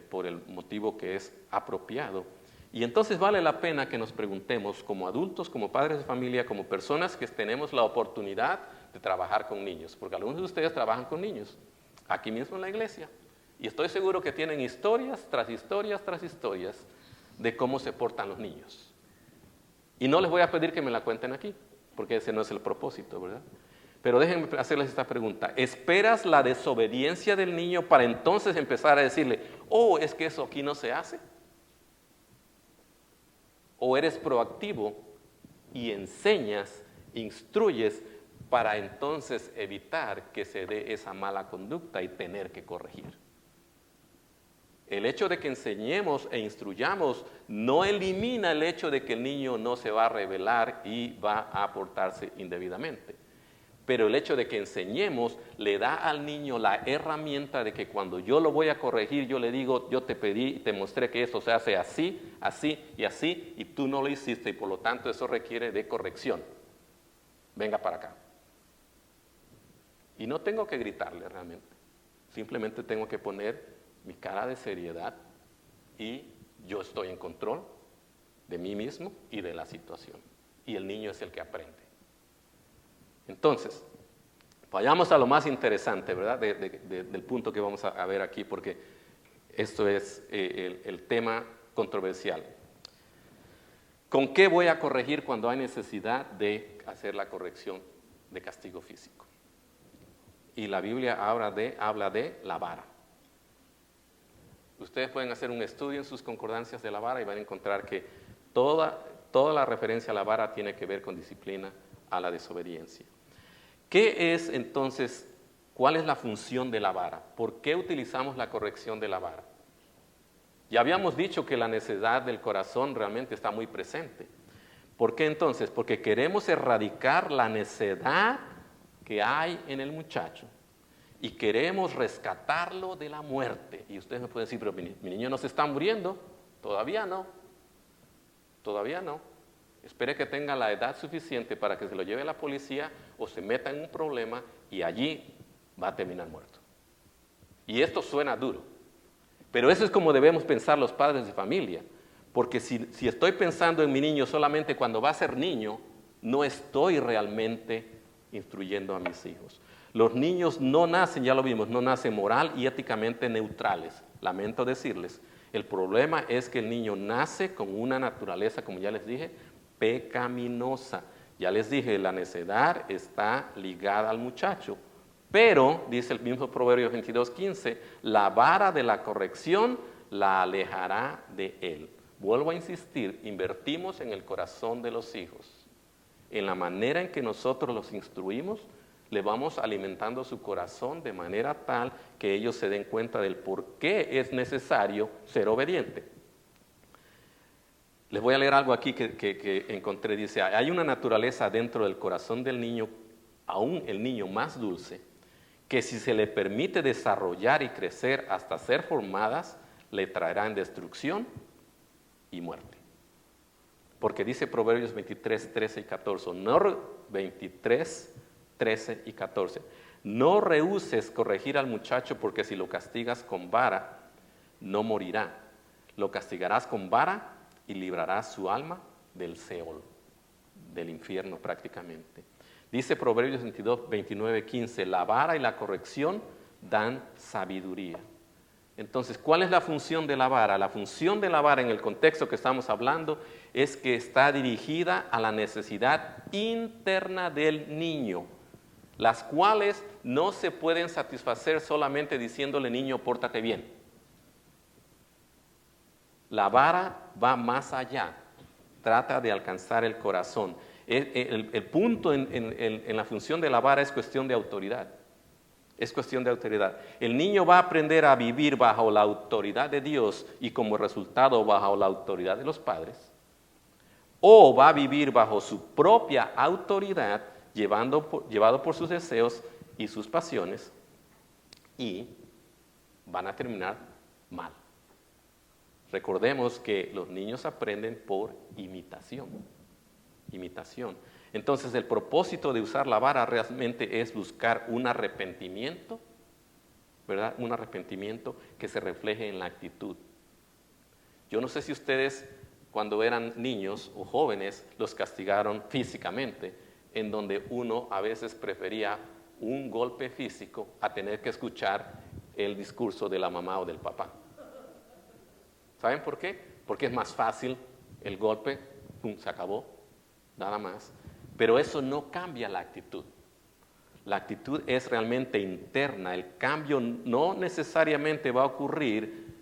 A: por el motivo que es apropiado. Y entonces vale la pena que nos preguntemos como adultos, como padres de familia, como personas que tenemos la oportunidad de trabajar con niños, porque algunos de ustedes trabajan con niños, aquí mismo en la iglesia, y estoy seguro que tienen historias tras historias tras historias de cómo se portan los niños. Y no les voy a pedir que me la cuenten aquí, porque ese no es el propósito, ¿verdad? Pero déjenme hacerles esta pregunta. ¿Esperas la desobediencia del niño para entonces empezar a decirle, oh, es que eso aquí no se hace? ¿O eres proactivo y enseñas, instruyes para entonces evitar que se dé esa mala conducta y tener que corregir? El hecho de que enseñemos e instruyamos no elimina el hecho de que el niño no se va a rebelar y va a portarse indebidamente. Pero el hecho de que enseñemos le da al niño la herramienta de que cuando yo lo voy a corregir, yo le digo, yo te pedí y te mostré que esto se hace así, así y así, y tú no lo hiciste, y por lo tanto eso requiere de corrección. Venga para acá. Y no tengo que gritarle realmente, simplemente tengo que poner mi cara de seriedad y yo estoy en control de mí mismo y de la situación. Y el niño es el que aprende. Entonces, vayamos a lo más interesante, ¿verdad? Del punto que vamos a ver aquí, porque esto es el tema controversial. ¿Con qué voy a corregir cuando hay necesidad de hacer la corrección de castigo físico? Y la Biblia habla de la vara. Ustedes pueden hacer un estudio en sus concordancias de la vara y van a encontrar que toda la referencia a la vara tiene que ver con disciplina a la desobediencia. ¿Qué es entonces, cuál es la función de la vara? ¿Por qué utilizamos la corrección de la vara? Ya habíamos dicho que la necedad del corazón realmente está muy presente. ¿Por qué entonces? Porque queremos erradicar la necedad que hay en el muchacho y queremos rescatarlo de la muerte. Y ustedes me pueden decir, pero mi niño no se está muriendo. Todavía no. Espere que tenga la edad suficiente para que se lo lleve la policía o se meta en un problema y allí va a terminar muerto. Y esto suena duro, pero eso es como debemos pensar los padres de familia, porque si estoy pensando en mi niño solamente cuando va a ser niño, no estoy realmente instruyendo a mis hijos. Los niños no nacen, ya lo vimos, no nacen moral y éticamente neutrales. Lamento decirles, el problema es que el niño nace con una naturaleza, como ya les dije, pecaminosa. Ya les dije, la necedad está ligada al muchacho, Pero, dice el mismo Proverbios 22:15, la vara de la corrección la alejará de él. Vuelvo a insistir, invertimos en el corazón de los hijos. En la manera en que nosotros los instruimos, le vamos alimentando su corazón de manera tal que ellos se den cuenta del por qué es necesario ser obediente. Les voy a leer algo aquí que encontré. Dice, hay una naturaleza dentro del corazón del niño, aún el niño más dulce, que si se le permite desarrollar y crecer hasta ser formadas, le traerán destrucción y muerte. Porque dice Proverbios 23, 13 y 14, 23, 13 y 14, no rehuses corregir al muchacho, porque si lo castigas con vara, no morirá. Lo castigarás con vara y librarás su alma del Seol, del infierno prácticamente. Dice Proverbios 22, 29, 15, la vara y la corrección dan sabiduría. Entonces, ¿cuál es la función de la vara? La función de la vara en el contexto que estamos hablando es que está dirigida a la necesidad interna del niño, las cuales no se pueden satisfacer solamente diciéndole, niño, pórtate bien. La vara va más allá, trata de alcanzar el corazón. El punto en la función de la vara es cuestión de autoridad. Es cuestión de autoridad. El niño va a aprender a vivir bajo la autoridad de Dios y como resultado bajo la autoridad de los padres. O va a vivir bajo su propia autoridad, llevado por sus deseos y sus pasiones, y van a terminar mal. Recordemos que los niños aprenden por imitación. Imitación. Entonces, el propósito de usar la vara realmente es buscar un arrepentimiento, ¿verdad? Un arrepentimiento que se refleje en la actitud. Yo no sé si ustedes, cuando eran niños o jóvenes, los castigaron físicamente, en donde uno a veces prefería un golpe físico a tener que escuchar el discurso de la mamá o del papá. ¿Saben por qué? Porque es más fácil el golpe, pum, se acabó, nada más. Pero eso no cambia la actitud. La actitud es realmente interna. El cambio no necesariamente va a ocurrir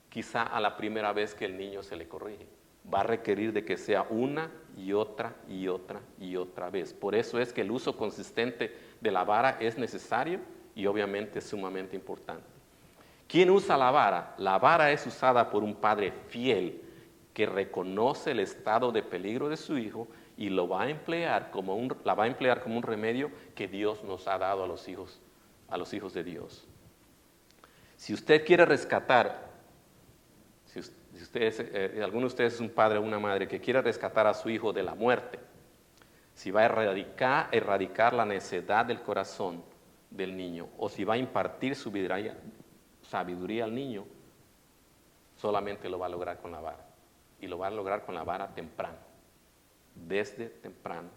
A: quizá a la primera vez que el niño se le corrige. Va a requerir de que sea una y otra y otra y otra vez. Por eso es que el uso consistente de la vara es necesario y obviamente es sumamente importante. ¿Quién usa la vara? La vara es usada por un padre fiel que reconoce el estado de peligro de su hijo y la va a emplear como un remedio que Dios nos ha dado a los hijos de Dios. Si usted quiere rescatar, si alguno de ustedes es un padre o una madre que quiere rescatar a su hijo de la muerte, si va a erradicar la necedad del corazón del niño, o si va a impartir su sabiduría al niño, solamente lo va a lograr con la vara. Y lo va a lograr con la vara temprano, desde temprano.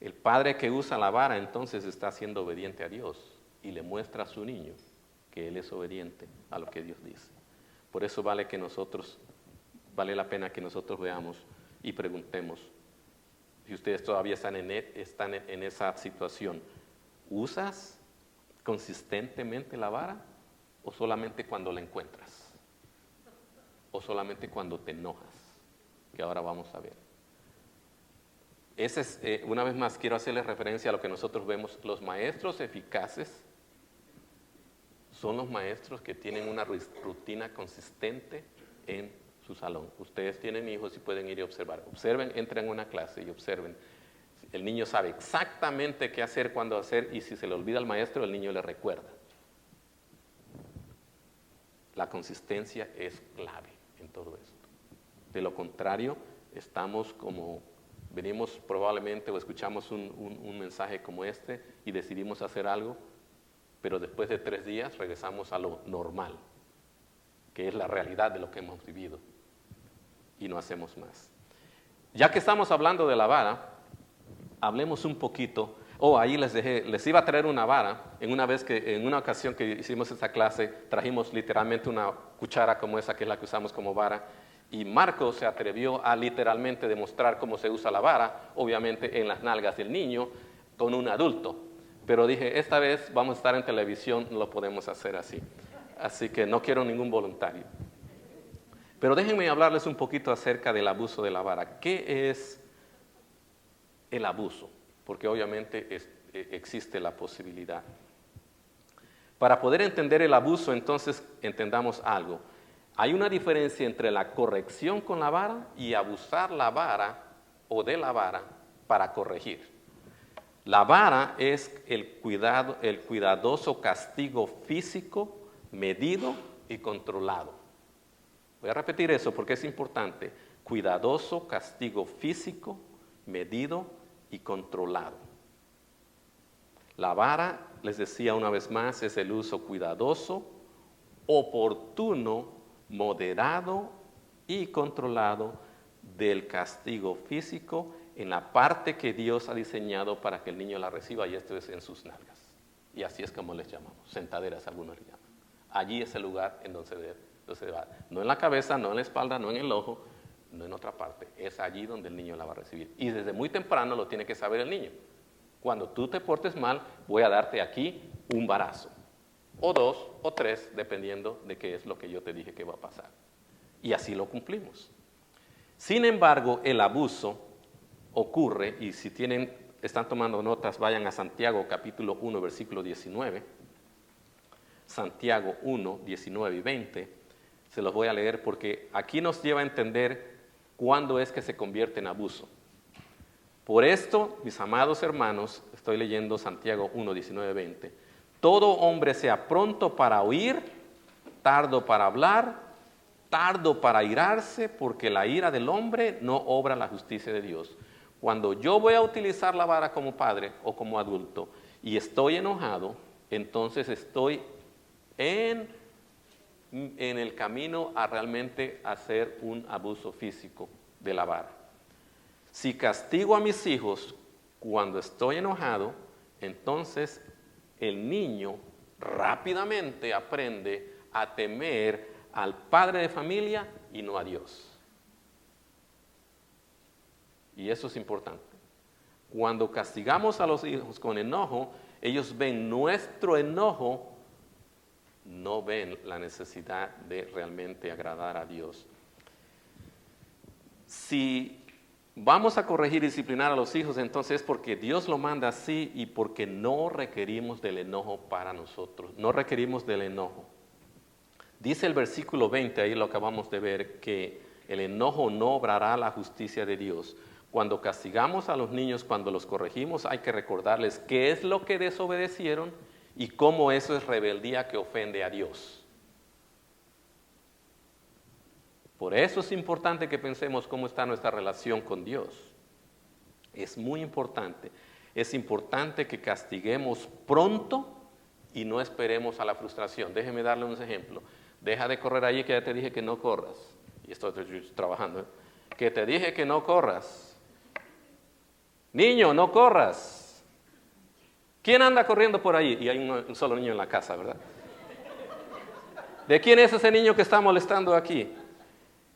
A: El padre que usa la vara entonces está siendo obediente a Dios y le muestra a su niño que él es obediente a lo que Dios dice. Por eso vale la pena que nosotros veamos y preguntemos, si ustedes todavía están en esa situación, ¿usas consistentemente la vara o solamente cuando la encuentras? ¿O solamente cuando te enojas? Que ahora vamos a ver. Una vez más quiero hacerles referencia a lo que nosotros vemos. Los maestros eficaces son los maestros que tienen una rutina consistente en su salón. Ustedes tienen hijos y pueden ir y observar. Observen, entren en una clase y observen. El niño sabe exactamente qué hacer, cuándo hacer, y si se le olvida al maestro, el niño le recuerda. La consistencia es clave en todo esto. De lo contrario, venimos probablemente o escuchamos un mensaje como este y decidimos hacer algo, pero después de 3 días regresamos a lo normal, que es la realidad de lo que hemos vivido, y no hacemos más. Ya que estamos hablando de la vara, hablemos un poquito. Ahí les iba a traer una vara. En una ocasión que hicimos esta clase, trajimos literalmente una cuchara como esa, que es la que usamos como vara, y Marcos se atrevió a literalmente demostrar cómo se usa la vara, obviamente en las nalgas del niño, con un adulto. Pero dije, esta vez vamos a estar en televisión, no lo podemos hacer así. Así que no quiero ningún voluntario. Pero déjenme hablarles un poquito acerca del abuso de la vara. ¿Qué es el abuso? Porque obviamente existe la posibilidad. Para poder entender el abuso, entonces entendamos algo. Hay una diferencia entre la corrección con la vara y abusar la vara o de la vara para corregir. La vara es el cuidadoso castigo físico, medido y controlado. Voy a repetir eso porque es importante. Cuidadoso castigo físico, medido y controlado. La vara, les decía una vez más, es el uso cuidadoso, oportuno, moderado y controlado del castigo físico en la parte que Dios ha diseñado para que el niño la reciba, y esto es en sus nalgas. Y así es como les llamamos, sentaderas algunos le llaman. Allí es el lugar en donde se va. No en la cabeza, no en la espalda, no en el ojo, no en otra parte. Es allí donde el niño la va a recibir. Y desde muy temprano lo tiene que saber el niño. Cuando tú te portes mal, voy a darte aquí un varazo. O 2 o 3, dependiendo de qué es lo que yo te dije que va a pasar. Y así lo cumplimos. Sin embargo, el abuso ocurre, y si están tomando notas, vayan a Santiago capítulo 1, versículo 19. Santiago 1, 19 y 20. Se los voy a leer porque aquí nos lleva a entender cuándo es que se convierte en abuso. Por esto, mis amados hermanos, estoy leyendo Santiago 1, 19, 20. Todo hombre sea pronto para oír, tardo para hablar, tardo para irarse, porque la ira del hombre no obra la justicia de Dios. Cuando yo voy a utilizar la vara como padre o como adulto y estoy enojado, entonces estoy en el camino a realmente hacer un abuso físico de la vara. Si castigo a mis hijos cuando estoy enojado, entonces el niño rápidamente aprende a temer al padre de familia y no a Dios. Y eso es importante. Cuando castigamos a los hijos con enojo, ellos ven nuestro enojo, no ven la necesidad de realmente agradar a Dios. Si vamos a corregir y disciplinar a los hijos, entonces es porque Dios lo manda así y porque no requerimos del enojo para nosotros, no requerimos del enojo. Dice el versículo 20, ahí lo acabamos de ver, que el enojo no obrará la justicia de Dios. Cuando castigamos a los niños, cuando los corregimos, hay que recordarles qué es lo que desobedecieron y cómo eso es rebeldía que ofende a Dios. Por eso es importante que pensemos cómo está nuestra relación con Dios. Es muy importante. Es importante que castiguemos pronto y no esperemos a la frustración. Déjeme darle un ejemplo. Deja de correr allí que ya te dije que no corras. Y estoy trabajando. Que te dije que no corras. Niño, no corras. ¿Quién anda corriendo por ahí? Y hay un solo niño en la casa, ¿verdad? ¿De quién es ese niño que está molestando aquí?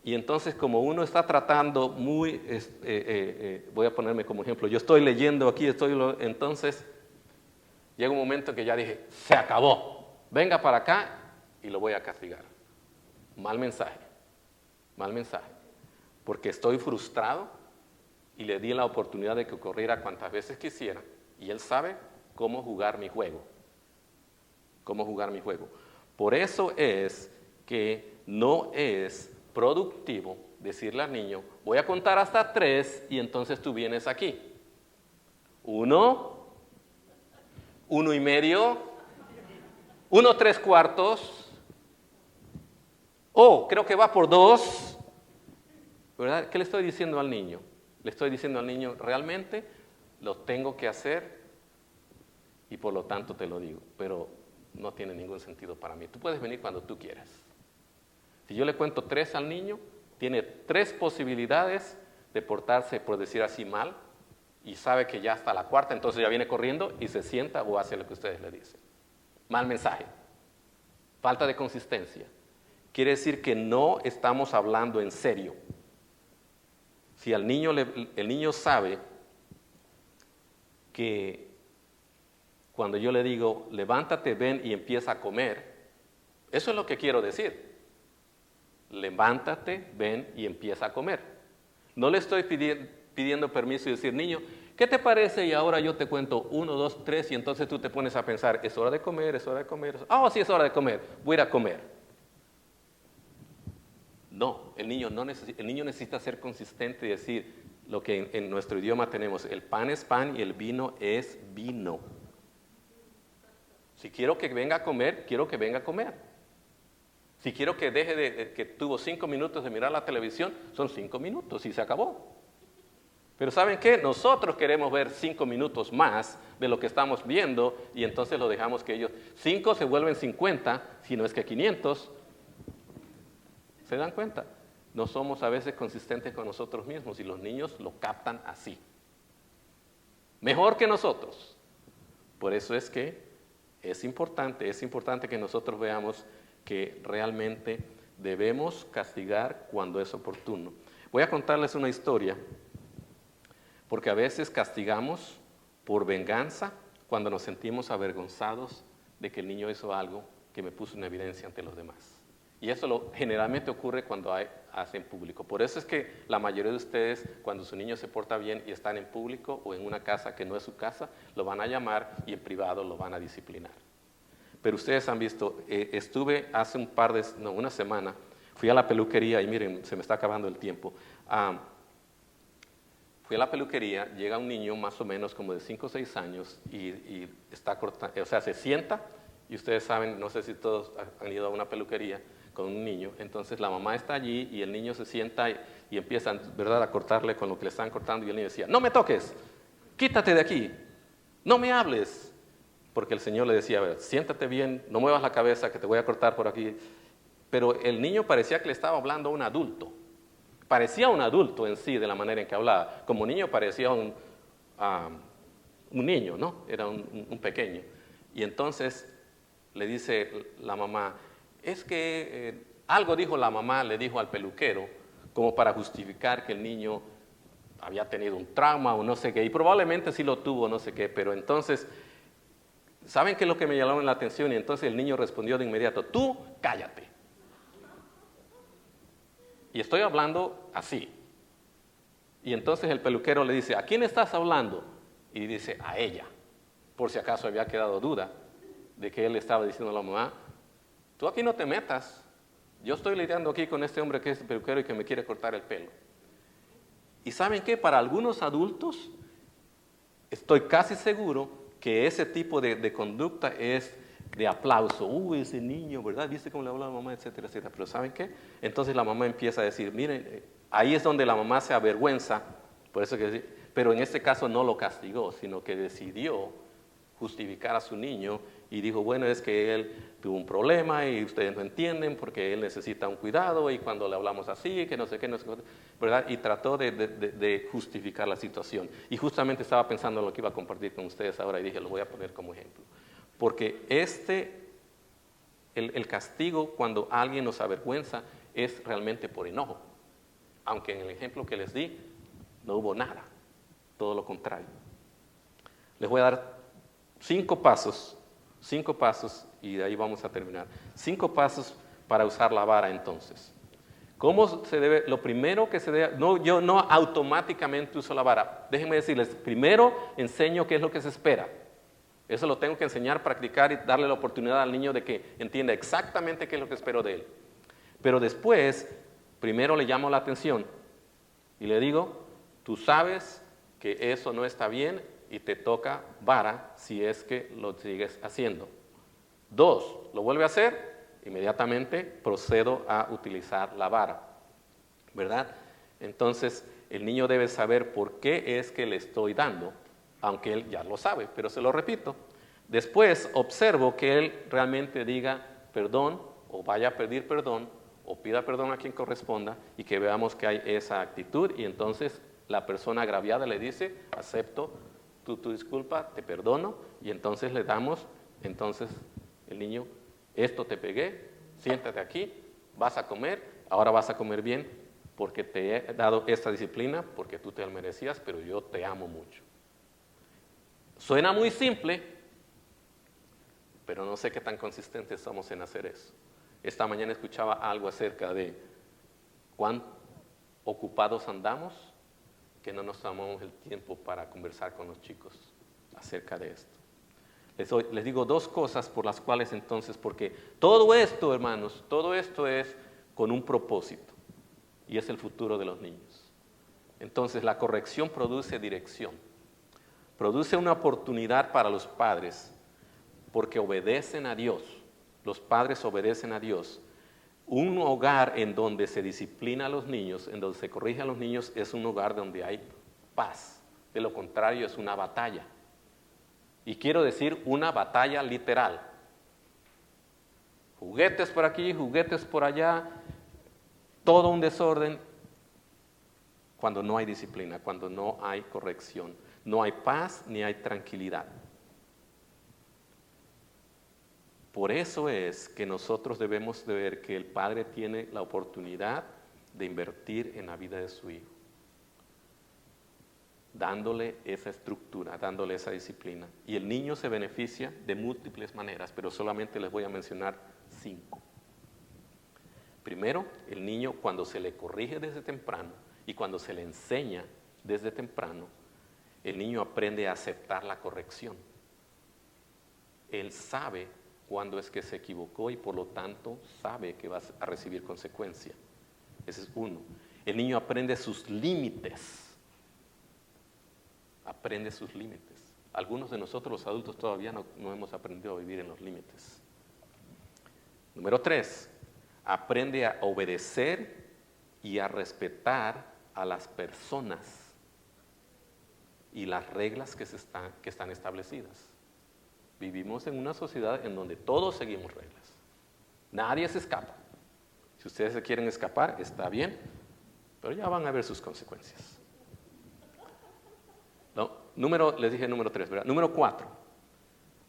A: Y entonces como uno está tratando muy, voy a ponerme como ejemplo, yo estoy leyendo aquí, entonces llega un momento que ya dije, se acabó, venga para acá y lo voy a castigar. Mal mensaje, porque estoy frustrado y le di la oportunidad de que corriera cuantas veces quisiera y él sabe cómo jugar mi juego. Por eso es que no es productivo decirle al niño, voy a contar hasta 3 y entonces tú vienes aquí. 1, 1 y medio, 1 3/4, creo que va por 2, ¿verdad? ¿Qué le estoy diciendo al niño? Le estoy diciendo al niño, realmente lo tengo que hacer y por lo tanto te lo digo, pero no tiene ningún sentido para mí. Tú puedes venir cuando tú quieras. Si yo le cuento 3 al niño, tiene 3 posibilidades de portarse, por decir así, mal, y sabe que ya hasta la 4ª, entonces ya viene corriendo y se sienta o hace lo que ustedes le dicen. Mal mensaje. Falta de consistencia. Quiere decir que no estamos hablando en serio. Si el niño sabe que cuando yo le digo, levántate, ven y empieza a comer, eso es lo que quiero decir. Levántate, ven y empieza a comer. No le estoy pidiendo permiso y decir, niño, ¿qué te parece? Y ahora yo te cuento 1, 2, 3 y entonces tú te pones a pensar, es hora de comer, es hora de comer. Ah, sí, es hora de comer, voy a ir a comer. No, el niño necesita ser consistente y decir lo que en nuestro idioma tenemos, el pan es pan y el vino es vino. Si quiero que venga a comer, quiero que venga a comer. Si quiero que deje que tuvo 5 minutos de mirar la televisión, son 5 minutos y se acabó. Pero ¿saben qué? Nosotros queremos ver 5 minutos más de lo que estamos viendo y entonces lo dejamos que ellos, 5 se vuelven 50, si no es que 500. ¿Se dan cuenta? No somos a veces consistentes con nosotros mismos y los niños lo captan así. Mejor que nosotros. Por eso es que es importante que nosotros veamos que realmente debemos castigar cuando es oportuno. Voy a contarles una historia, porque a veces castigamos por venganza cuando nos sentimos avergonzados de que el niño hizo algo que me puso en evidencia ante los demás. Y eso generalmente ocurre cuando hace en público. Por eso es que la mayoría de ustedes, cuando su niño se porta bien y están en público o en una casa que no es su casa, lo van a llamar y en privado lo van a disciplinar. Pero ustedes han visto, estuve hace una semana, fui a la peluquería y miren, se me está acabando el tiempo. Fui a la peluquería, llega un niño más o menos como de 5 o 6 años y está cortando, o sea, se sienta y ustedes saben, no sé si todos han ido a una peluquería con un niño, entonces la mamá está allí y el niño se sienta y empiezan, ¿verdad?, a cortarle con lo que le están cortando y el niño decía, no me toques, quítate de aquí, no me hables, porque el Señor le decía, a ver, siéntate bien, no muevas la cabeza que te voy a cortar por aquí, pero el niño parecía que le estaba hablando a un adulto, parecía un adulto en sí de la manera en que hablaba, como niño parecía un niño, ¿no? Era un pequeño, y entonces le dice la mamá, es que algo dijo la mamá, le dijo al peluquero, como para justificar que el niño había tenido un trauma o no sé qué, y probablemente sí lo tuvo, no sé qué, pero entonces, ¿saben qué es lo que me llamó la atención? Y entonces el niño respondió de inmediato, tú cállate. Y estoy hablando así. Y entonces el peluquero le dice, ¿a quién estás hablando? Y dice, a ella, por si acaso había quedado duda de que él estaba diciendo a la mamá, tú aquí no te metas, yo estoy lidiando aquí con este hombre que es peluquero y que me quiere cortar el pelo. Y ¿saben qué? Para algunos adultos, estoy casi seguro que ese tipo de conducta es de aplauso. Ese niño, ¿verdad? ¿Viste cómo le habló a la mamá? Etcétera, etcétera. Pero ¿saben qué? Entonces la mamá empieza a decir, miren, ahí es donde la mamá se avergüenza, por eso pero en este caso no lo castigó, sino que decidió justificar a su niño y dijo, bueno, es que él tuvo un problema y ustedes no entienden porque él necesita un cuidado y cuando le hablamos así, que no sé qué, no sé qué, ¿verdad? Y trató de justificar la situación. Y justamente estaba pensando en lo que iba a compartir con ustedes ahora y dije, lo voy a poner como ejemplo. Porque el castigo cuando alguien nos avergüenza es realmente por enojo. Aunque en el ejemplo que les di no hubo nada, todo lo contrario. Les voy a dar 5 pasos y de ahí vamos a terminar. 5 pasos para usar la vara entonces. ¿Cómo se debe? Lo primero que se debe, yo no automáticamente uso la vara. Déjenme decirles, primero enseño qué es lo que se espera. Eso lo tengo que enseñar, practicar y darle la oportunidad al niño de que entienda exactamente qué es lo que espero de él. Pero después, primero le llamo la atención y le digo, tú sabes que eso no está bien y te toca vara si es que lo sigues haciendo. 2, lo vuelve a hacer, inmediatamente procedo a utilizar la vara, ¿verdad? Entonces, el niño debe saber por qué es que le estoy dando, aunque él ya lo sabe, pero se lo repito. Después, observo que él realmente diga perdón, o vaya a pedir perdón, o pida perdón a quien corresponda, y que veamos que hay esa actitud, y entonces la persona agraviada le dice, acepto tu disculpa, te perdono, y entonces le damos, entonces el niño, esto te pegué, siéntate aquí, vas a comer, ahora vas a comer bien, porque te he dado esta disciplina, porque tú te la merecías, pero yo te amo mucho. Suena muy simple, pero no sé qué tan consistentes somos en hacer eso. Esta mañana escuchaba algo acerca de cuán ocupados andamos que no nos tomamos el tiempo para conversar con los chicos acerca de esto. Les digo dos cosas por las cuales entonces, porque todo esto, hermanos, todo esto es con un propósito y es el futuro de los niños. Entonces la corrección produce dirección, produce una oportunidad para los padres porque obedecen a Dios, los padres obedecen a Dios. Un hogar en donde se disciplina a los niños, en donde se corrige a los niños, es un hogar donde hay paz. De lo contrario, es una batalla. Y quiero decir una batalla literal. Juguetes por aquí, juguetes por allá, todo un desorden cuando no hay disciplina, cuando no hay corrección. No hay paz ni hay tranquilidad. Por eso es que nosotros debemos de ver que el padre tiene la oportunidad de invertir en la vida de su hijo, dándole esa estructura, dándole esa disciplina. Y el niño se beneficia de múltiples maneras, pero solamente les voy a mencionar 5. Primero, el niño cuando se le corrige desde temprano y cuando se le enseña desde temprano, el niño aprende a aceptar la corrección. Él sabe cuándo es que se equivocó y por lo tanto sabe que va a recibir consecuencia. Ese es uno. El niño aprende sus límites. Aprende sus límites. Algunos de nosotros los adultos todavía no hemos aprendido a vivir en los límites. Número 3, aprende a obedecer y a respetar a las personas y las reglas que están establecidas. Vivimos en una sociedad en donde todos seguimos reglas. Nadie se escapa. Si ustedes se quieren escapar, está bien, pero ya van a ver sus consecuencias. Les dije número 3, ¿verdad? Número 4,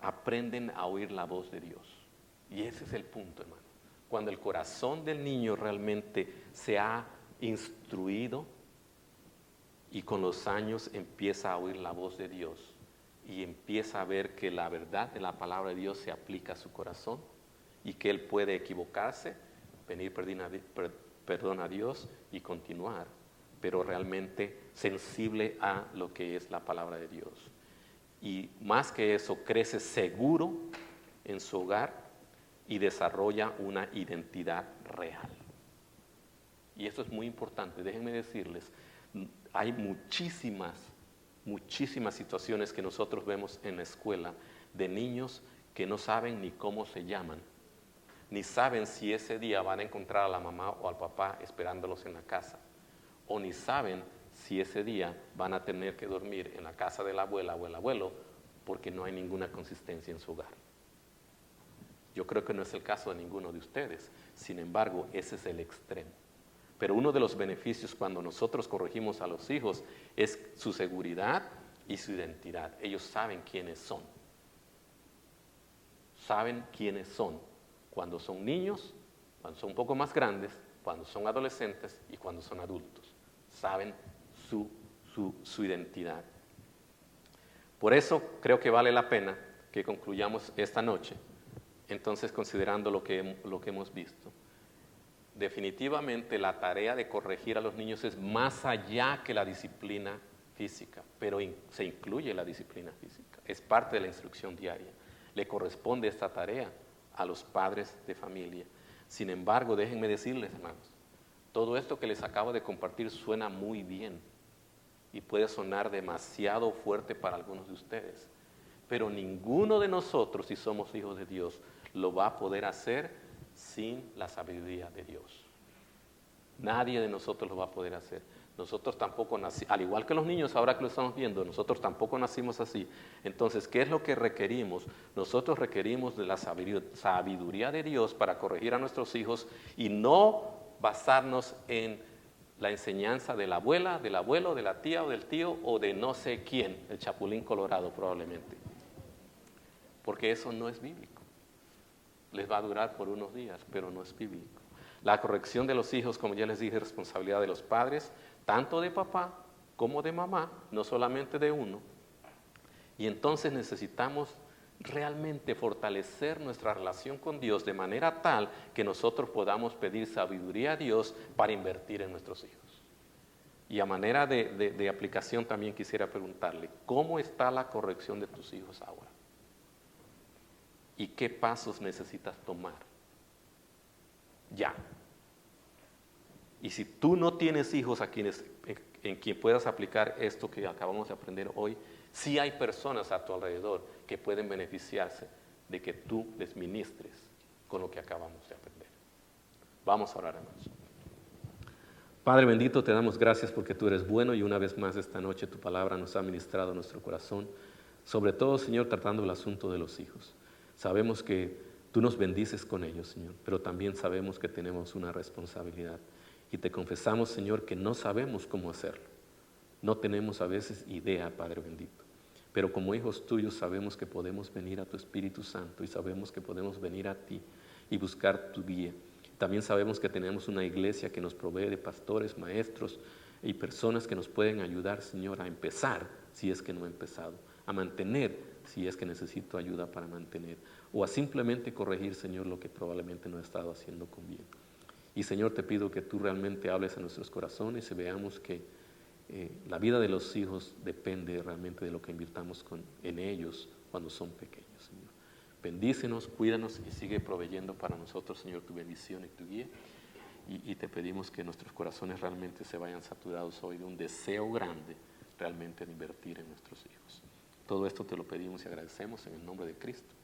A: aprenden a oír la voz de Dios. Y ese es el punto, hermano. Cuando el corazón del niño realmente se ha instruido y con los años empieza a oír la voz de Dios y empieza a ver que la verdad de la palabra de Dios se aplica a su corazón y que él puede equivocarse, pedir perdón a Dios y continuar, pero realmente sensible a lo que es la palabra de Dios. Y más que eso, crece seguro en su hogar y desarrolla una identidad real. Y eso es muy importante. Déjenme decirles, hay muchísimas situaciones que nosotros vemos en la escuela de niños que no saben ni cómo se llaman, ni saben si ese día van a encontrar a la mamá o al papá esperándolos en la casa, o ni saben si ese día van a tener que dormir en la casa de la abuela o el abuelo porque no hay ninguna consistencia en su hogar. Yo creo que no es el caso de ninguno de ustedes, sin embargo, ese es el extremo. Pero uno de los beneficios cuando nosotros corregimos a los hijos es su seguridad y su identidad. Ellos saben quiénes son. Saben quiénes son cuando son niños, cuando son un poco más grandes, cuando son adolescentes y cuando son adultos. Saben su identidad. Por eso creo que vale la pena que concluyamos esta noche, entonces considerando lo que hemos visto. Definitivamente la tarea de corregir a los niños es más allá que la disciplina física, pero se incluye la disciplina física, es parte de la instrucción diaria. Le corresponde esta tarea a los padres de familia. Sin embargo, déjenme decirles, hermanos, todo esto que les acabo de compartir suena muy bien y puede sonar demasiado fuerte para algunos de ustedes, pero ninguno de nosotros, si somos hijos de Dios, lo va a poder hacer sin la sabiduría de Dios. Nadie de nosotros lo va a poder hacer. Nosotros tampoco nacimos, al igual que los niños ahora que lo estamos viendo, nosotros tampoco nacimos así. Entonces, ¿qué es lo que requerimos? Nosotros requerimos de la sabiduría de Dios para corregir a nuestros hijos y no basarnos en la enseñanza de la abuela, del abuelo, de la tía o del tío o de no sé quién, el chapulín colorado probablemente. Porque eso no es bíblico. Les va a durar por unos días, pero no es bíblico. La corrección de los hijos, como ya les dije, es responsabilidad de los padres, tanto de papá como de mamá, no solamente de uno. Y entonces necesitamos realmente fortalecer nuestra relación con Dios de manera tal que nosotros podamos pedir sabiduría a Dios para invertir en nuestros hijos. Y a manera de aplicación también quisiera preguntarle, ¿cómo está la corrección de tus hijos ahora? ¿Y qué pasos necesitas tomar? Ya. Y si tú no tienes hijos en quien puedas aplicar esto que acabamos de aprender hoy, sí hay personas a tu alrededor que pueden beneficiarse de que tú les ministres con lo que acabamos de aprender. Vamos a orar, hermanos. Padre bendito, te damos gracias porque tú eres bueno y una vez más esta noche tu palabra nos ha ministrado a nuestro corazón, sobre todo, Señor, tratando el asunto de los hijos. Sabemos que tú nos bendices con ellos, Señor, pero también sabemos que tenemos una responsabilidad. Y te confesamos, Señor, que no sabemos cómo hacerlo. No tenemos a veces idea, Padre bendito. Pero como hijos tuyos sabemos que podemos venir a tu Espíritu Santo y sabemos que podemos venir a ti y buscar tu guía. También sabemos que tenemos una iglesia que nos provee de pastores, maestros y personas que nos pueden ayudar, Señor, a empezar, si es que no he empezado, a mantener, si es que necesito ayuda para mantener, o a simplemente corregir, Señor, lo que probablemente no he estado haciendo con bien. Y, Señor, te pido que tú realmente hables a nuestros corazones y veamos que la vida de los hijos depende realmente de lo que invirtamos en ellos cuando son pequeños, Señor. Bendícenos, cuídanos y sigue proveyendo para nosotros, Señor, tu bendición y tu guía. Y te pedimos que nuestros corazones realmente se vayan saturados hoy de un deseo grande realmente de invertir en nuestros hijos. Todo esto te lo pedimos y agradecemos en el nombre de Cristo.